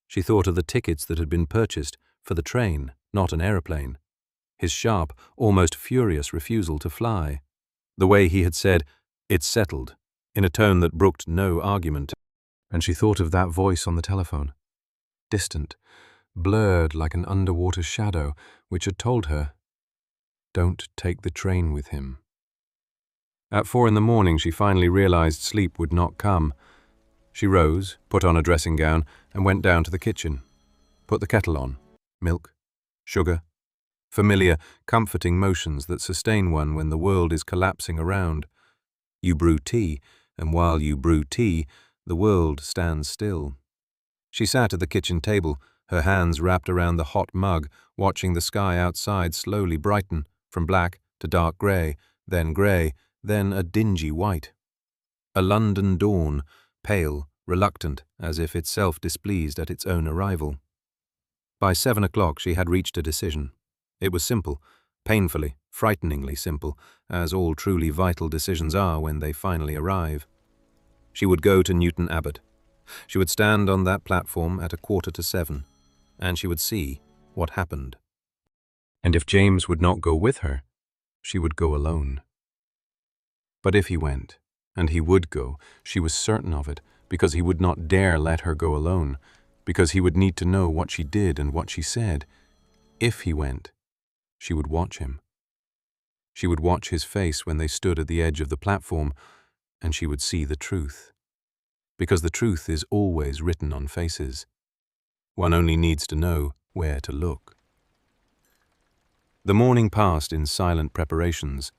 She thought of the tickets that had been purchased for the train, not an aeroplane. His sharp, almost furious refusal to fly. The way he had said, "It's settled," in a tone that brooked no argument. And she thought of that voice on the telephone, distant, blurred like an underwater shadow, which had told her, "Don't take the train with him." At 4 a.m, she finally realized sleep would not come. She rose, put on a dressing gown, and went down to the kitchen. Put the kettle on. Milk, sugar, familiar, comforting motions that sustain one when the world is collapsing around. You brew tea, and while you brew tea, the world stands still. She sat at the kitchen table, her hands wrapped around the hot mug, watching the sky outside slowly brighten, from black to dark grey, then a dingy white. A London dawn, pale, reluctant, as if itself displeased at its own arrival. By 7 o'clock she had reached a decision. It was simple, painfully, frighteningly simple, as all truly vital decisions are when they finally arrive. She would go to Newton Abbot. She would stand on that platform at 6:45, and she would see what happened. And if James would not go with her, she would go alone. But if he went, and he would go, she was certain of it, because he would not dare let her go alone, because he would need to know what she did and what she said. If he went, she would watch him. She would watch his face when they stood at the edge of the platform, and she would see the truth. Because the truth is always written on faces. One only needs to know where to look. The morning passed in silent preparations.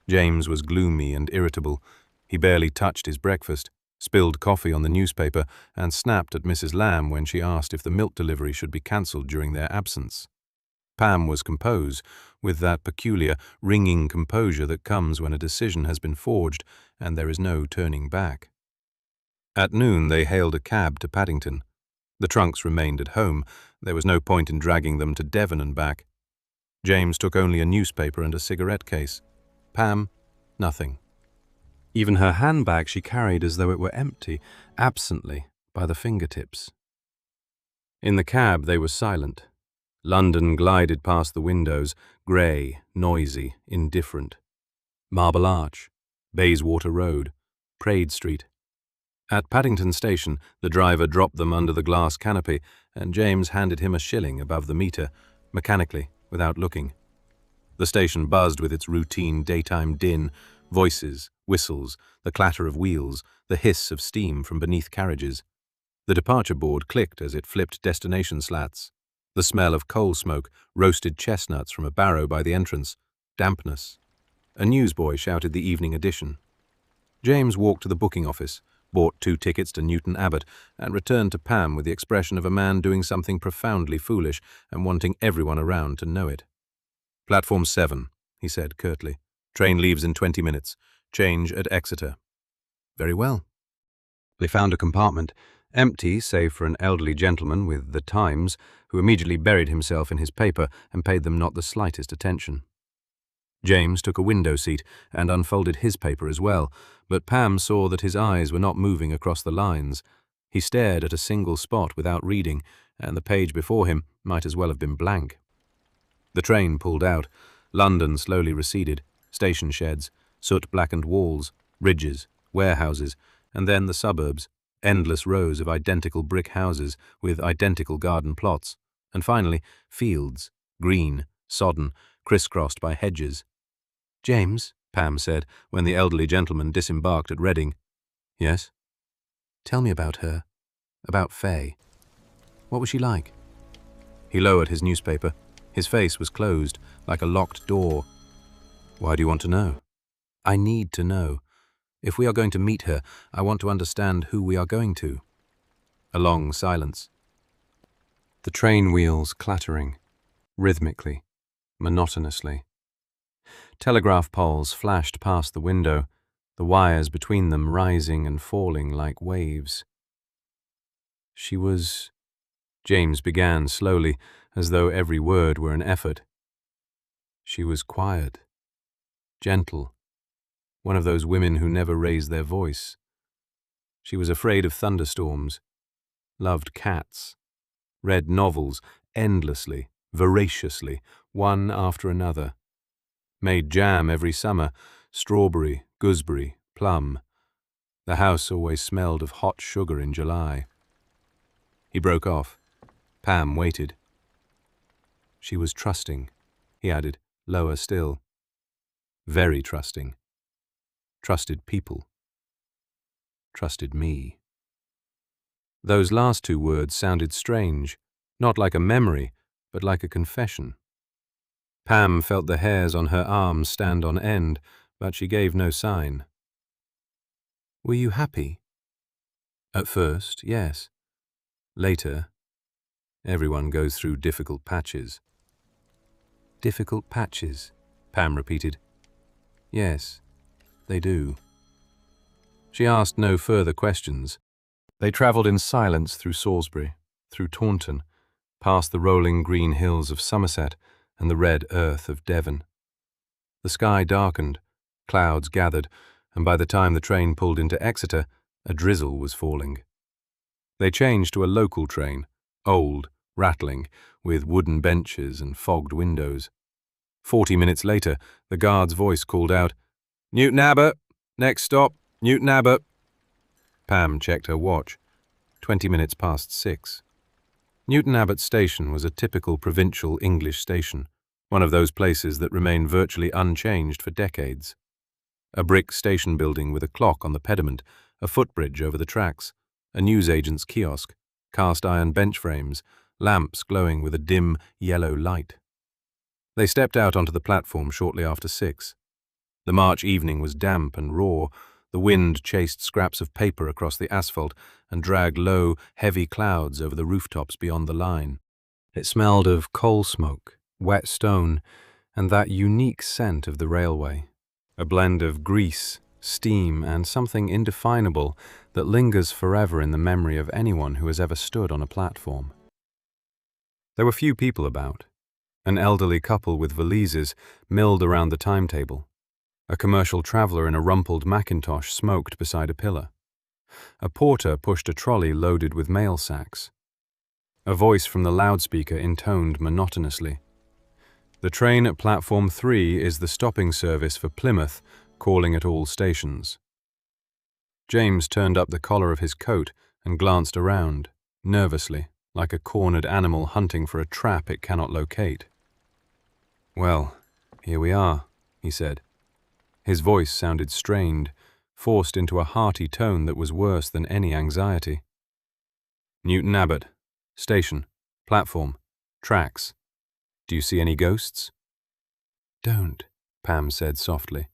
James was gloomy and irritable. He barely touched his breakfast, spilled coffee on the newspaper, and snapped at Mrs. Lamb when she asked if the milk delivery should be cancelled during their absence. Pam was composed, with that peculiar, ringing composure that comes when a decision has been forged and there is no turning back. At noon they hailed a cab to Paddington. The trunks remained at home. There was no point in dragging them to Devon and back. James took only a newspaper and a cigarette case. Pam, nothing. Even her handbag she carried as though it were empty, absently, by the fingertips. In the cab they were silent. London glided past the windows, grey, noisy, indifferent. Marble Arch, Bayswater Road, Praed Street. At Paddington Station, the driver dropped them under the glass canopy, and James handed him a shilling above the meter, mechanically, without looking. The station buzzed with its routine daytime din, voices, whistles, the clatter of wheels, the hiss of steam from beneath carriages. The departure board clicked as it flipped destination slats. The smell of coal smoke, roasted chestnuts from a barrow by the entrance, dampness. A newsboy shouted the evening edition. James walked to the booking office, bought 2 tickets to Newton Abbot, and returned to Pam with the expression of a man doing something profoundly foolish and wanting everyone around to know it. "Platform 7, he said curtly. "Train leaves in 20 minutes. Change at Exeter." "Very well." They found a compartment, empty save for an elderly gentleman with The Times, who immediately buried himself in his paper and paid them not the slightest attention. James took a window seat and unfolded his paper as well, but Pam saw that his eyes were not moving across the lines. He stared at a single spot without reading, and the page before him might as well have been blank. The train pulled out. London slowly receded. Station sheds, soot-blackened walls, ridges, warehouses, and then the suburbs, endless rows of identical brick houses with identical garden plots, and finally fields, green, sodden, crisscrossed by hedges. "James," Pam said, when the elderly gentleman disembarked at Reading. "Yes?" "Tell me about her. About Fay. What was she like?" He lowered his newspaper. His face was closed, like a locked door. "Why do you want to know?" "I need to know. If we are going to meet her, I want to understand who we are going to." A long silence. The train wheels clattering, rhythmically, monotonously. Telegraph poles flashed past the window, the wires between them rising and falling like waves. She was... James began slowly, as though every word were an effort. She was quiet, gentle, one of those women who never raise their voice. She was afraid of thunderstorms, loved cats, read novels endlessly, voraciously, one after another, made jam every summer, strawberry, gooseberry, plum. The house always smelled of hot sugar in July. He broke off. Pam waited. She was trusting, he added, lower still. Very trusting. Trusted people. Trusted me. Those last two words sounded strange, not like a memory, but like a confession. Pam felt the hairs on her arms stand on end, but she gave no sign. Were you happy? At first, yes. Later, everyone goes through difficult patches. Difficult patches, Pam repeated. Yes, they do. She asked no further questions. They travelled in silence through Salisbury, through Taunton, past the rolling green hills of Somerset and the red earth of Devon. The sky darkened, clouds gathered, and by the time the train pulled into Exeter, a drizzle was falling. They changed to a local train, old, rattling, with wooden benches and fogged windows. 40 minutes later, the guard's voice called out, "Newton Abbot! Next stop, Newton Abbot!" Pam checked her watch. 20 minutes past 6. Newton Abbot Station was a typical provincial English station, one of those places that remain virtually unchanged for decades. A brick station building with a clock on the pediment, a footbridge over the tracks, a newsagent's kiosk, cast-iron bench frames, lamps glowing with a dim, yellow light. They stepped out onto the platform shortly after 6. The March evening was damp and raw. The wind chased scraps of paper across the asphalt and dragged low, heavy clouds over the rooftops beyond the line. It smelled of coal smoke, wet stone, and that unique scent of the railway, a blend of grease, steam, and something indefinable that lingers forever in the memory of anyone who has ever stood on a platform. There were few people about. An elderly couple with valises milled around the timetable. A commercial traveller in a rumpled mackintosh smoked beside a pillar. A porter pushed a trolley loaded with mail sacks. A voice from the loudspeaker intoned monotonously. The train at platform 3 is the stopping service for Plymouth, calling at all stations. James turned up the collar of his coat and glanced around, nervously, like a cornered animal hunting for a trap it cannot locate. "Well, here we are," he said. His voice sounded strained, forced into a hearty tone that was worse than any anxiety. "Newton Abbot. Station. Platform. Tracks. Do you see any ghosts?" "Don't," Pam said softly.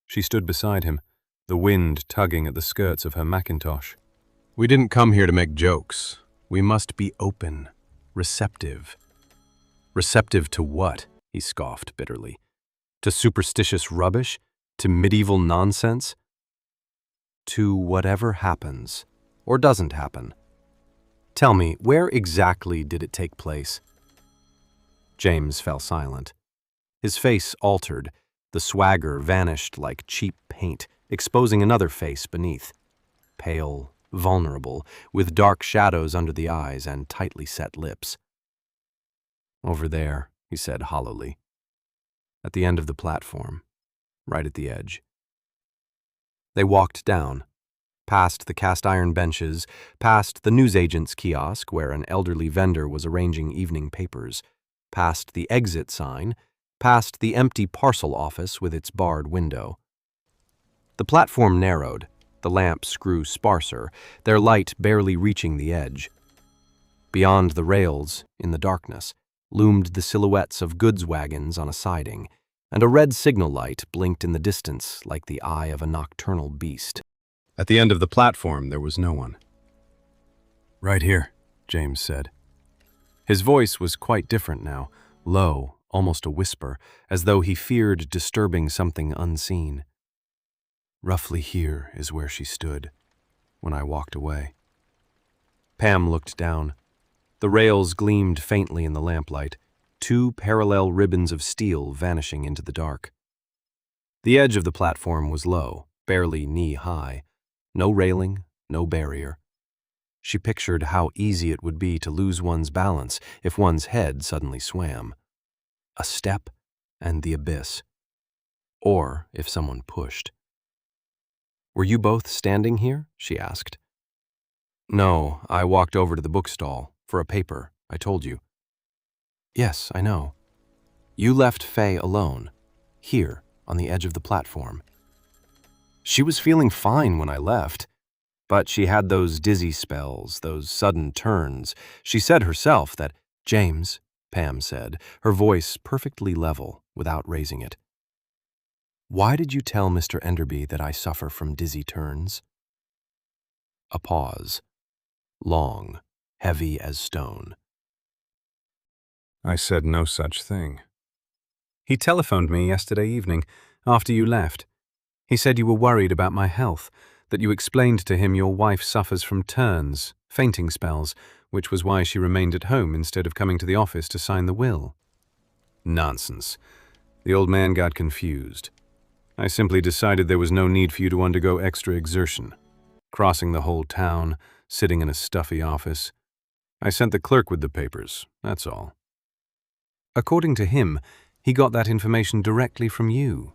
She stood beside him, the wind tugging at the skirts of her mackintosh. "We didn't come here to make jokes. We must be open, receptive." "Receptive to what?" he scoffed bitterly. "To superstitious rubbish? To medieval nonsense? To whatever happens, or doesn't happen. Tell me, where exactly did it take place?" James fell silent. His face altered. The swagger vanished like cheap paint, exposing another face beneath. Pale, vulnerable, with dark shadows under the eyes and tightly set lips. "Over there," he said hollowly. "At the end of the platform, right at the edge." They walked down, past the cast-iron benches, past the newsagent's kiosk where an elderly vendor was arranging evening papers, past the exit sign, past the empty parcel office with its barred window. The platform narrowed, the lamps grew sparser, their light barely reaching the edge. Beyond the rails, in the darkness, loomed the silhouettes of goods wagons on a siding, and a red signal light blinked in the distance like the eye of a nocturnal beast. At the end of the platform, there was no one. "Right here," James said. His voice was quite different now, low, almost a whisper, as though he feared disturbing something unseen. Roughly here is where she stood, when I walked away. Pam looked down. The rails gleamed faintly in the lamplight, two parallel ribbons of steel vanishing into the dark. The edge of the platform was low, barely knee-high. No railing, no barrier. She pictured how easy it would be to lose one's balance if one's head suddenly swam. A step, and the abyss. Or if someone pushed. "Were you both standing here?" she asked. "No, I walked over to the bookstall, for a paper, I told you." "Yes, I know. You left Faye alone, here, on the edge of the platform." "She was feeling fine when I left, but she had those dizzy spells, those sudden turns. She said herself that—" "James," Pam said, her voice perfectly level, without raising it. "Why did you tell Mr. Enderby that I suffer from dizzy turns?" A pause. Long, heavy as stone. "I said no such thing. He telephoned me yesterday evening, after you left. He said you were worried about my health, that you explained to him your wife suffers from turns, fainting spells, which was why she remained at home instead of coming to the office to sign the will." "Nonsense." The old man got confused. "I simply decided there was no need for you to undergo extra exertion. Crossing the whole town, sitting in a stuffy office. I sent the clerk with the papers, that's all." "According to him, he got that information directly from you."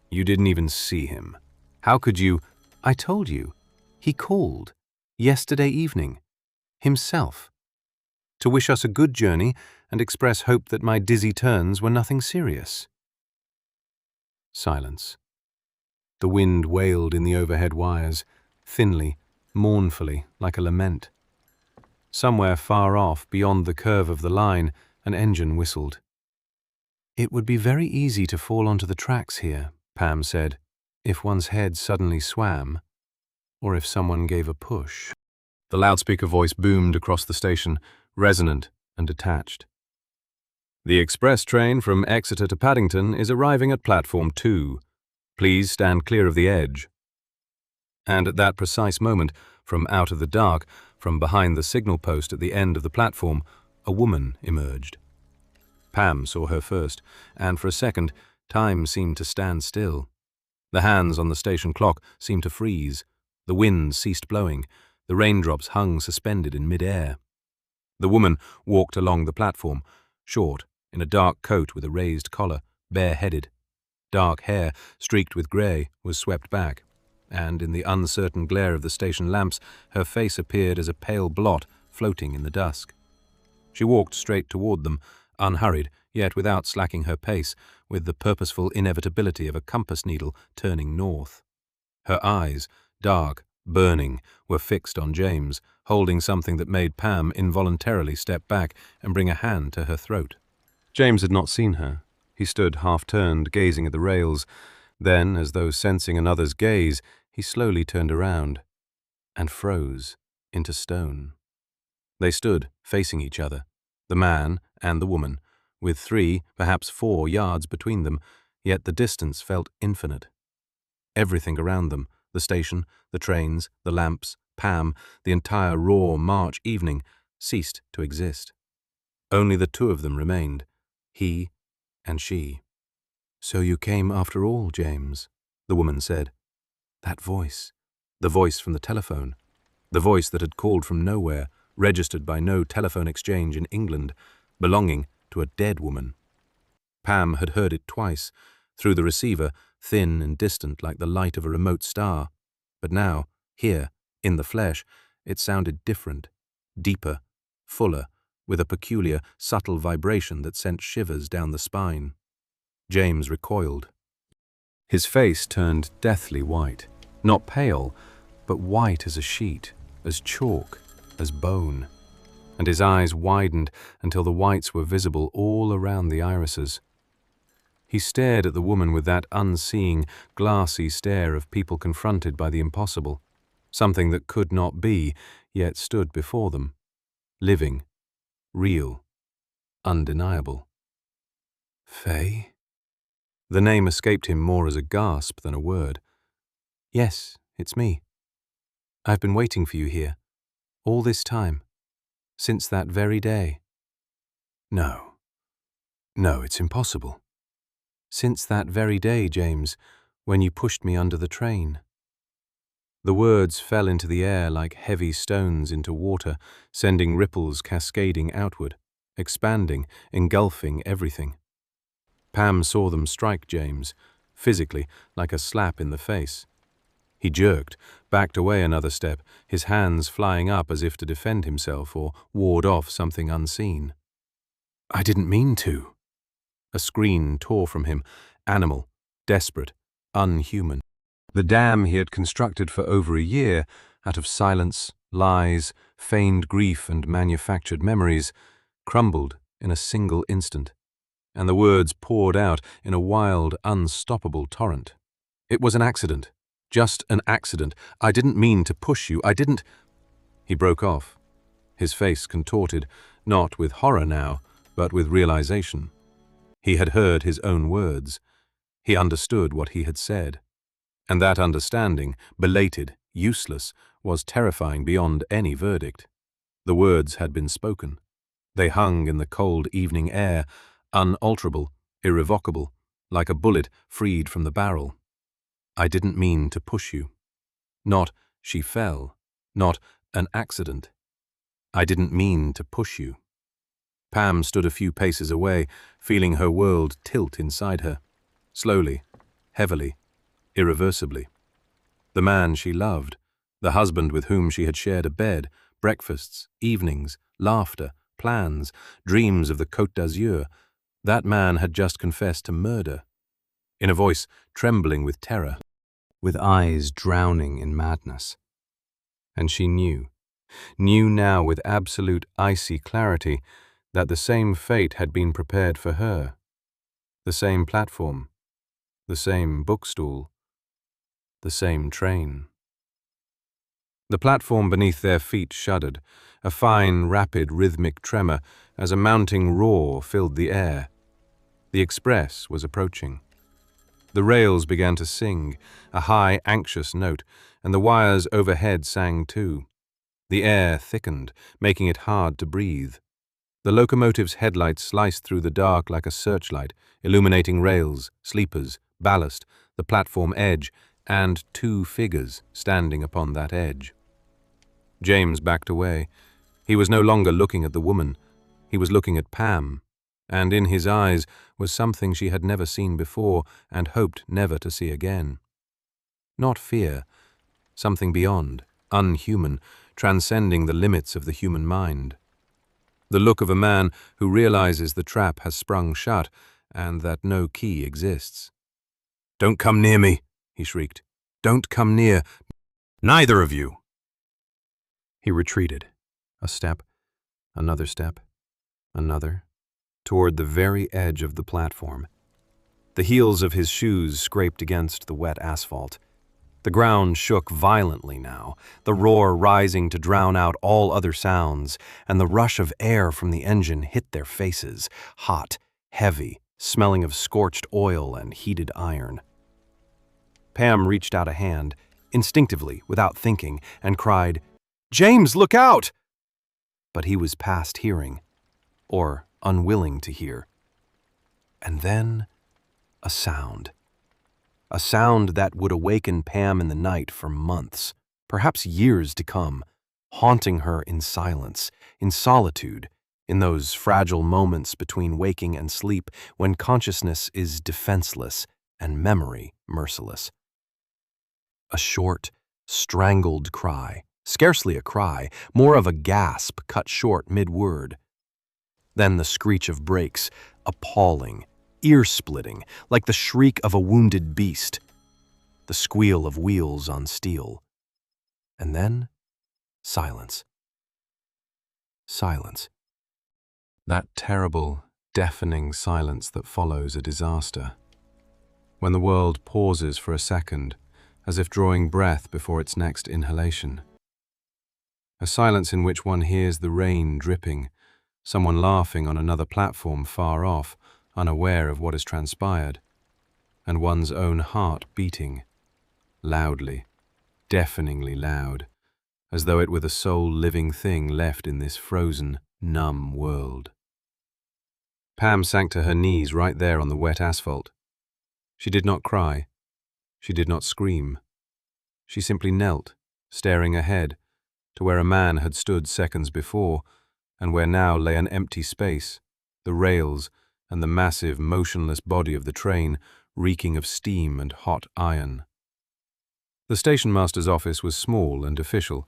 "You didn't even see him. How could you—" "I told you. He called. Yesterday evening. Himself. To wish us a good journey and express hope that my dizzy turns were nothing serious." Silence. The wind wailed in the overhead wires, thinly, mournfully, like a lament. Somewhere far off, beyond the curve of the line, an engine whistled. "It would be very easy to fall onto the tracks here," Pam said, "if one's head suddenly swam, or if someone gave a push." The loudspeaker voice boomed across the station, resonant and detached. "The express train from Exeter to Paddington is arriving at platform 2. Please stand clear of the edge." And at that precise moment, from out of the dark, from behind the signal post at the end of the platform, a woman emerged. Pam saw her first, and for a second, time seemed to stand still. The hands on the station clock seemed to freeze. The wind ceased blowing. The raindrops hung suspended in mid-air. The woman walked along the platform, short, in a dark coat with a raised collar, bareheaded. Dark hair, streaked with grey, was swept back, and in the uncertain glare of the station lamps, her face appeared as a pale blot floating in the dusk. She walked straight toward them, unhurried, yet without slacking her pace, with the purposeful inevitability of a compass needle turning north. Her eyes, dark, burning, were fixed on James, holding something that made Pam involuntarily step back and bring a hand to her throat. James had not seen her. He stood half-turned, gazing at the rails. Then, as though sensing another's gaze, he slowly turned around and froze into stone. They stood, facing each other, the man and the woman, with 3, perhaps 4 yards between them, yet the distance felt infinite. Everything around them, the station, the trains, the lamps, Pam, the entire raw March evening, ceased to exist. Only the two of them remained, he and she. "So you came after all, James," the woman said. That voice, the voice from the telephone, the voice that had called from nowhere, registered by no telephone exchange in England, belonging to a dead woman. Pam had heard it twice, through the receiver, thin and distant like the light of a remote star. But now, here, in the flesh, it sounded different, deeper, fuller, with a peculiar, subtle vibration that sent shivers down the spine. James recoiled. His face turned deathly white, not pale, but white as a sheet, as chalk, as bone, and his eyes widened until the whites were visible all around the irises. He stared at the woman with that unseeing, glassy stare of people confronted by the impossible, something that could not be, yet stood before them, living, real, undeniable. Faye? The name escaped him more as a gasp than a word. Yes, it's me. I've been waiting for you here, all this time, since that very day. No, it's impossible. Since that very day, James, when you pushed me under the train. The words fell into the air like heavy stones into water, sending ripples cascading outward, expanding, engulfing everything. Pam saw them strike James, physically, like a slap in the face. He jerked, backed away another step, his hands flying up as if to defend himself or ward off something unseen. I didn't mean to. A scream tore from him, animal, desperate, unhuman. The dam he had constructed for over a year, out of silence, lies, feigned grief and manufactured memories, crumbled in a single instant, and the words poured out in a wild, unstoppable torrent. It was an accident. Just an accident. I didn't mean to push you. I didn't... He broke off, his face contorted, not with horror now, but with realization. He had heard his own words. He understood what he had said. And that understanding, belated, useless, was terrifying beyond any verdict. The words had been spoken. They hung in the cold evening air, unalterable, irrevocable, like a bullet freed from the barrel. I didn't mean to push you. Not, she fell. Not, an accident. I didn't mean to push you. Pam stood a few paces away, feeling her world tilt inside her. Slowly, heavily, irreversibly. The man she loved, the husband with whom she had shared a bed, breakfasts, evenings, laughter, plans, dreams of the Côte d'Azur, that man had just confessed to murder. In a voice trembling with terror, with eyes drowning in madness. And she knew now with absolute icy clarity, that the same fate had been prepared for her. The same platform, the same bookstall, the same train. The platform beneath their feet shuddered, a fine, rapid, rhythmic tremor as a mounting roar filled the air. The express was approaching. The rails began to sing, a high, anxious note, and the wires overhead sang too. The air thickened, making it hard to breathe. The locomotive's headlights sliced through the dark like a searchlight, illuminating rails, sleepers, ballast, the platform edge, and two figures standing upon that edge. James backed away. He was no longer looking at the woman. He was looking at Pam, and in his eyes was something she had never seen before and hoped never to see again. Not fear, something beyond, unhuman, transcending the limits of the human mind. The look of a man who realizes the trap has sprung shut and that no key exists. "Don't come near me," he shrieked. "Don't come near. Neither of you." He retreated. A step, another step, another, toward the very edge of the platform. The heels of his shoes scraped against the wet asphalt. The ground shook violently now, the roar rising to drown out all other sounds, and the rush of air from the engine hit their faces, hot, heavy, smelling of scorched oil and heated iron. Pam reached out a hand, instinctively, without thinking, and cried, "James, look out!" But he was past hearing, or unwilling to hear. And then a sound. A sound that would awaken Pam in the night for months, perhaps years to come, haunting her in silence, in solitude, in those fragile moments between waking and sleep when consciousness is defenseless and memory merciless. A short, strangled cry, scarcely a cry, more of a gasp cut short mid-word. Then the screech of brakes, appalling, ear-splitting, like the shriek of a wounded beast. The squeal of wheels on steel. And then, silence. Silence. That terrible, deafening silence that follows a disaster. When the world pauses for a second, as if drawing breath before its next inhalation. A silence in which one hears the rain dripping, someone laughing on another platform far off, unaware of what has transpired, and one's own heart beating, loudly, deafeningly loud, as though it were the sole living thing left in this frozen, numb world. Pam sank to her knees right there on the wet asphalt. She did not cry. She did not scream. She simply knelt, staring ahead, to where a man had stood seconds before, and where now lay an empty space, the rails and the massive, motionless body of the train, reeking of steam and hot iron. The station master's office was small and official.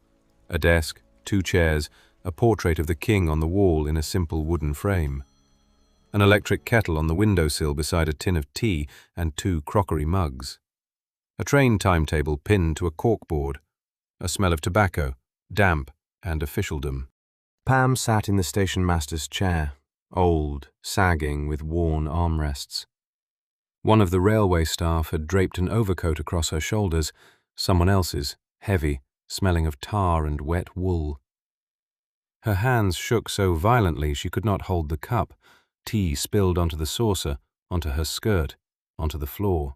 A desk, 2 chairs, a portrait of the king on the wall in a simple wooden frame. An electric kettle on the windowsill beside a tin of tea and 2 crockery mugs. A train timetable pinned to a corkboard. A smell of tobacco, damp and officialdom. Pam sat in the station master's chair, old, sagging with worn armrests. One of the railway staff had draped an overcoat across her shoulders, someone else's, heavy, smelling of tar and wet wool. Her hands shook so violently she could not hold the cup. Tea spilled onto the saucer, onto her skirt, onto the floor.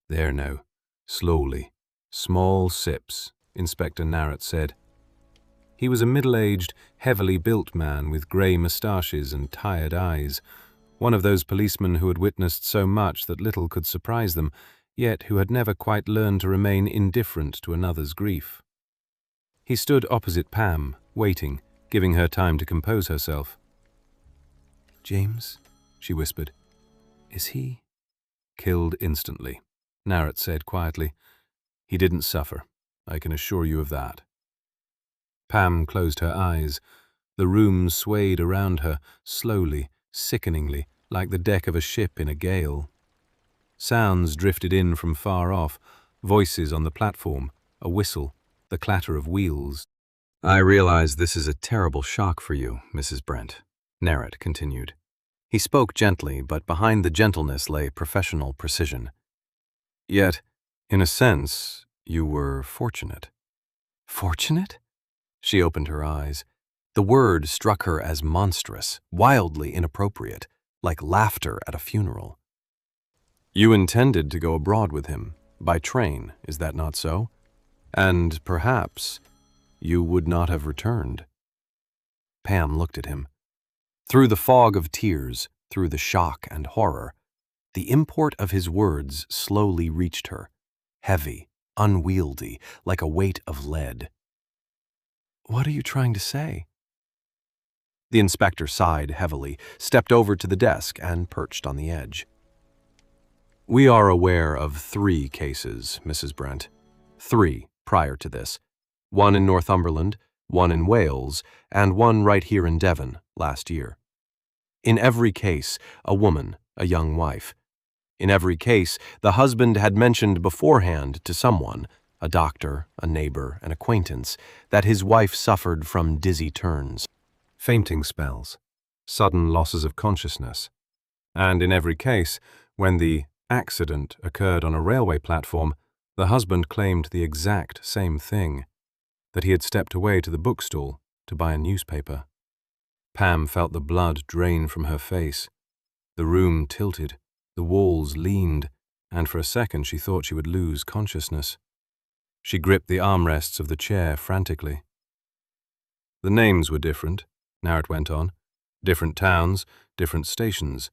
There now, slowly, small sips, Inspector Narrett said. He was a middle-aged, heavily built man with grey moustaches and tired eyes, one of those policemen who had witnessed so much that little could surprise them, yet who had never quite learned to remain indifferent to another's grief. He stood opposite Pam, waiting, giving her time to compose herself. "James," she whispered, "is he—" "Killed instantly," Narrett said quietly. "He didn't suffer, I can assure you of that." Pam closed her eyes. The room swayed around her, slowly, sickeningly, like the deck of a ship in a gale. Sounds drifted in from far off, voices on the platform, a whistle, the clatter of wheels. "I realize this is a terrible shock for you, Mrs. Brent," Narrett continued. He spoke gently, but behind the gentleness lay professional precision. "Yet, in a sense, you were fortunate." "Fortunate?" She opened her eyes. The word struck her as monstrous, wildly inappropriate, like laughter at a funeral. "You intended to go abroad with him, by train, is that not so? And, perhaps, you would not have returned." Pam looked at him. Through the fog of tears, through the shock and horror, the import of his words slowly reached her, heavy, unwieldy, like a weight of lead. "What are you trying to say?" The inspector sighed heavily, stepped over to the desk, and perched on the edge. "We are aware of 3 cases, Mrs. Brent. 3 prior to this. 1 in Northumberland, 1 in Wales, and 1 right here in Devon last year. In every case, a woman, a young wife. In every case, the husband had mentioned beforehand to someone, a doctor, a neighbor, an acquaintance, that his wife suffered from dizzy turns, fainting spells, sudden losses of consciousness. And in every case, when the accident occurred on a railway platform, the husband claimed the exact same thing, that he had stepped away to the bookstall to buy a newspaper. Pam felt the blood drain from her face. The room tilted, the walls leaned, and for a second she thought she would lose consciousness. She gripped the armrests of the chair frantically. "The names were different," Narrett went on. "Different towns, different stations.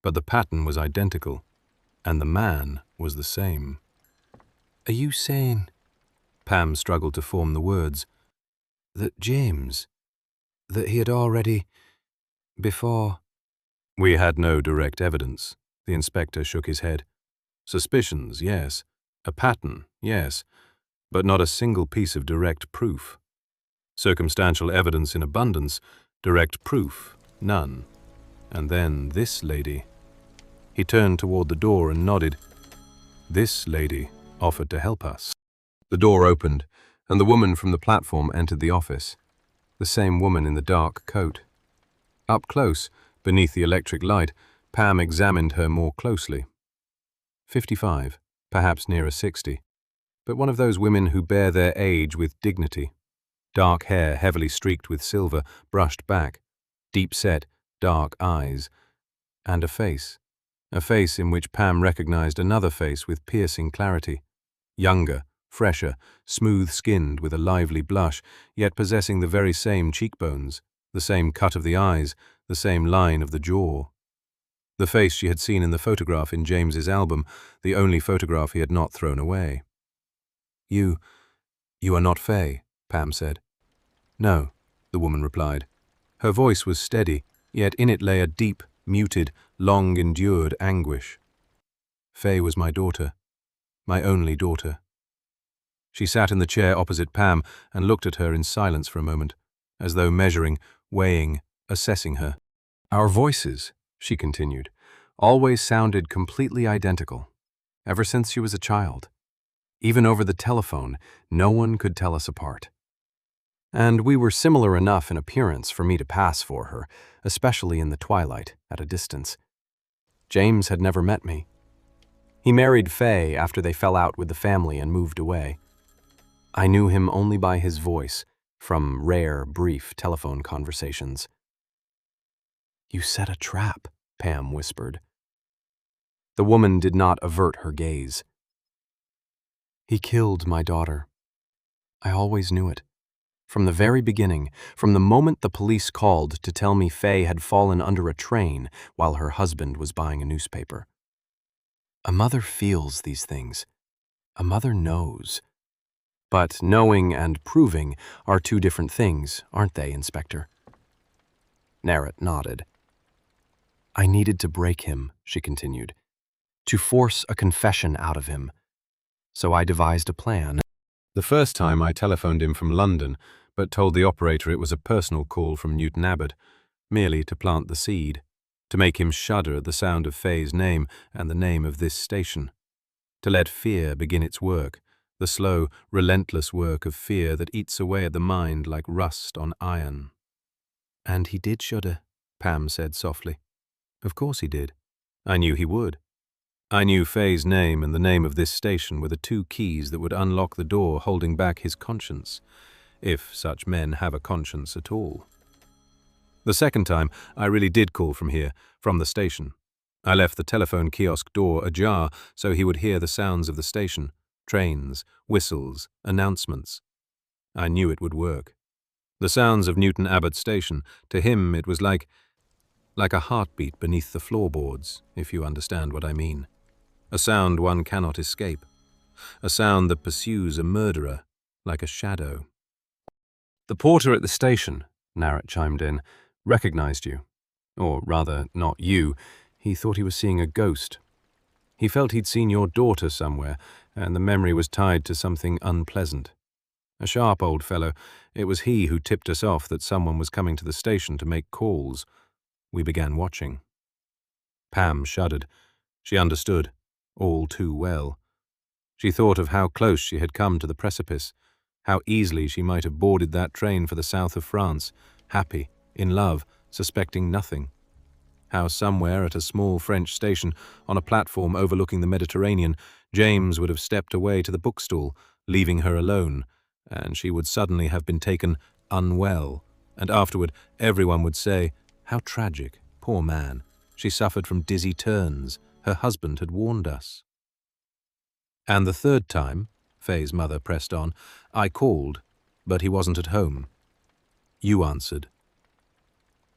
But the pattern was identical, and the man was the same." "Are you saying," Pam struggled to form the words, "that James, that he had already, before—" "We had no direct evidence," the inspector shook his head. "Suspicions, yes. A pattern, yes. But not a single piece of direct proof. Circumstantial evidence in abundance, direct proof, none. And then this lady." He turned toward the door and nodded. "This lady offered to help us." The door opened, and the woman from the platform entered the office. The same woman in the dark coat. Up close, beneath the electric light, Pam examined her more closely. 55, perhaps nearer 60. But one of those women who bear their age with dignity. Dark hair heavily streaked with silver, brushed back, deep-set, dark eyes, and a face in which Pam recognized another face with piercing clarity, younger, fresher, smooth-skinned with a lively blush, yet possessing the very same cheekbones, the same cut of the eyes, the same line of the jaw. The face she had seen in the photograph in James's album, the only photograph he had not thrown away. You are not Faye," Pam said. "No," the woman replied. Her voice was steady, yet in it lay a deep, muted, long-endured anguish. "Faye was my daughter, my only daughter." She sat in the chair opposite Pam and looked at her in silence for a moment, as though measuring, weighing, assessing her. "Our voices," she continued, "always sounded completely identical, ever since she was a child. Even over the telephone, no one could tell us apart. And we were similar enough in appearance for me to pass for her, especially in the twilight, at a distance. James had never met me. He married Faye after they fell out with the family and moved away. I knew him only by his voice, from rare, brief telephone conversations." "You set a trap," Pam whispered. The woman did not avert her gaze. "He killed my daughter. I always knew it. From the very beginning, from the moment the police called to tell me Faye had fallen under a train while her husband was buying a newspaper. A mother feels these things. A mother knows. But knowing and proving are two different things, aren't they, Inspector?" Narrett nodded. "I needed to break him," she continued, "to force a confession out of him. So I devised a plan. The first time I telephoned him from London, but told the operator it was a personal call from Newton Abbot, merely to plant the seed, to make him shudder at the sound of Faye's name and the name of this station, to let fear begin its work, the slow, relentless work of fear that eats away at the mind like rust on iron." "And he did shudder," Pam said softly. "Of course he did. I knew he would. I knew Faye's name and the name of this station were the two keys that would unlock the door holding back his conscience, if such men have a conscience at all. The second time, I really did call from here, from the station. I left the telephone kiosk door ajar so he would hear the sounds of the station, trains, whistles, announcements. I knew it would work. The sounds of Newton Abbot Station, to him it was like a heartbeat beneath the floorboards, if you understand what I mean. A sound one cannot escape. A sound that pursues a murderer, like a shadow." "The porter at the station," Narrett chimed in, "recognized you. Or rather, not you. He thought he was seeing a ghost. He felt he'd seen your daughter somewhere, and the memory was tied to something unpleasant. A sharp old fellow. It was he who tipped us off that someone was coming to the station to make calls. We began watching." Pam shuddered. She understood, all too well. She thought of how close she had come to the precipice, how easily she might have boarded that train for the south of France, happy, in love, suspecting nothing. How somewhere at a small French station, on a platform overlooking the Mediterranean, James would have stepped away to the bookstall, leaving her alone, and she would suddenly have been taken unwell, and afterward everyone would say, "How tragic, poor man. She suffered from dizzy turns. Her husband had warned us." "And the third time," Faye's mother pressed on, "I called, but he wasn't at home. You answered."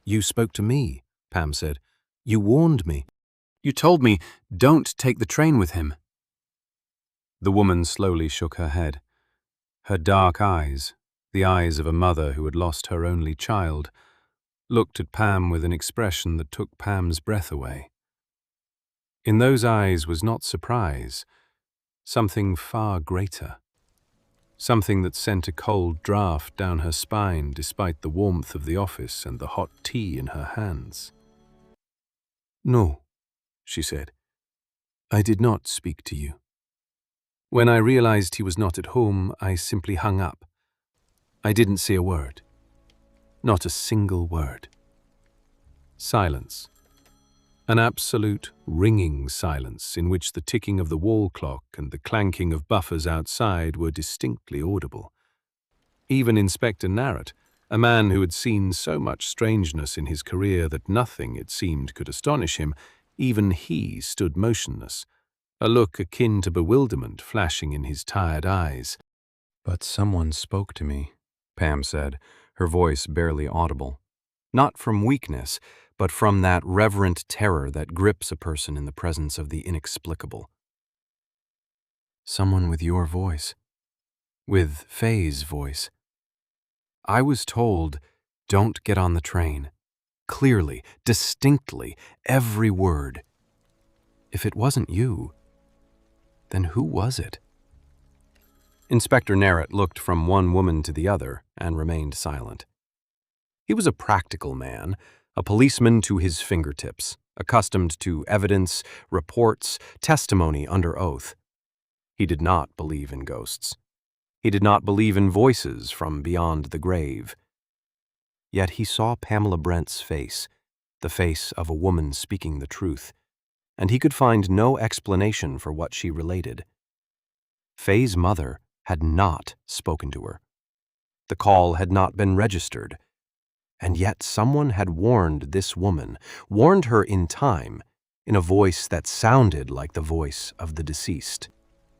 "You spoke to me," Pam said. "You warned me. You told me, don't take the train with him." The woman slowly shook her head. Her dark eyes, the eyes of a mother who had lost her only child, looked at Pam with an expression that took Pam's breath away. In those eyes was not surprise, something far greater. Something that sent a cold draft down her spine despite the warmth of the office and the hot tea in her hands. "No," she said. "I did not speak to you. When I realized he was not at home, I simply hung up. I didn't say a word. Not a single word." Silence. An absolute, ringing silence in which the ticking of the wall clock and the clanking of buffers outside were distinctly audible. Even Inspector Narrett, a man who had seen so much strangeness in his career that nothing, it seemed, could astonish him. Even he stood motionless, a look akin to bewilderment flashing in his tired eyes. "But someone spoke to me," Pam said, her voice barely audible. Not from weakness, but from that reverent terror that grips a person in the presence of the inexplicable. "Someone with your voice. With Faye's voice. I was told, don't get on the train. Clearly, distinctly, every word. If it wasn't you, then who was it?" Inspector Narrett looked from one woman to the other and remained silent. He was a practical man, a policeman to his fingertips, accustomed to evidence, reports, testimony under oath. He did not believe in ghosts. He did not believe in voices from beyond the grave. Yet he saw Pamela Brent's face, the face of a woman speaking the truth, and he could find no explanation for what she related. Faye's mother had not spoken to her. The call had not been registered. And yet someone had warned this woman, warned her in time, in a voice that sounded like the voice of the deceased.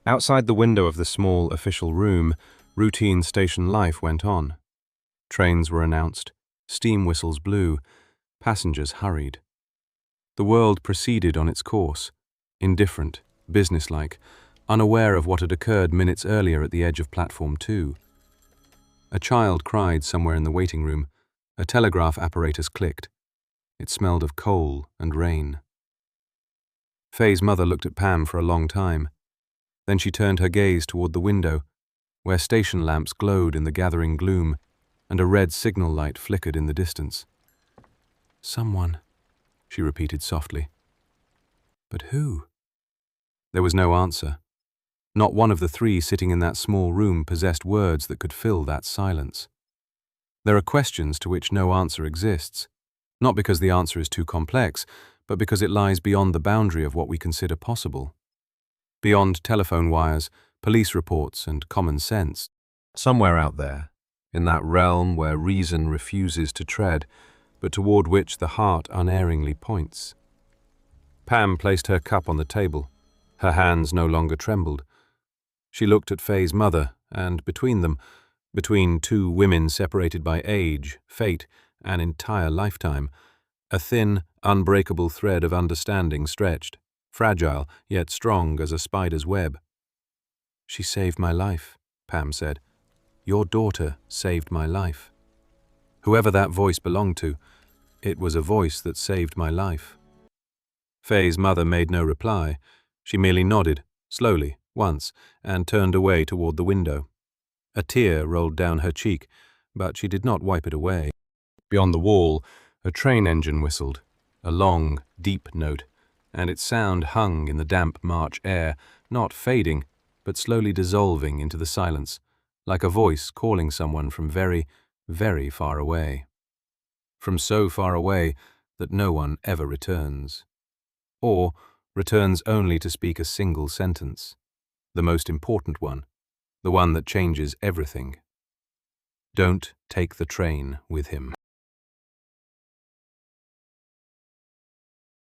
Outside the window of the small official room, routine station life went on. Trains were announced, steam whistles blew, passengers hurried. The world proceeded on its course, indifferent, businesslike, unaware of what had occurred minutes earlier at the edge of Platform 2. A child cried somewhere in the waiting room. A telegraph apparatus clicked. It smelled of coal and rain. Faye's mother looked at Pam for a long time. Then she turned her gaze toward the window, where station lamps glowed in the gathering gloom, and a red signal light flickered in the distance. "Someone," she repeated softly. "But who?" There was no answer. Not one of the three sitting in that small room possessed words that could fill that silence. There are questions to which no answer exists, not because the answer is too complex, but because it lies beyond the boundary of what we consider possible. Beyond telephone wires, police reports, and common sense. Somewhere out there, in that realm where reason refuses to tread, but toward which the heart unerringly points. Pam placed her cup on the table. Her hands no longer trembled. She looked at Faye's mother, and between them, between two women separated by age, fate, an entire lifetime, a thin, unbreakable thread of understanding stretched, fragile yet strong as a spider's web. "She saved my life," Pam said. "Your daughter saved my life. Whoever that voice belonged to, it was a voice that saved my life." Faye's mother made no reply. She merely nodded, slowly, once, and turned away toward the window. A tear rolled down her cheek, but she did not wipe it away. Beyond the wall, a train engine whistled, a long, deep note, and its sound hung in the damp March air, not fading, but slowly dissolving into the silence, like a voice calling someone from very, very far away. From so far away that no one ever returns. Or returns only to speak a single sentence, the most important one, the one that changes everything. Don't take the train with him.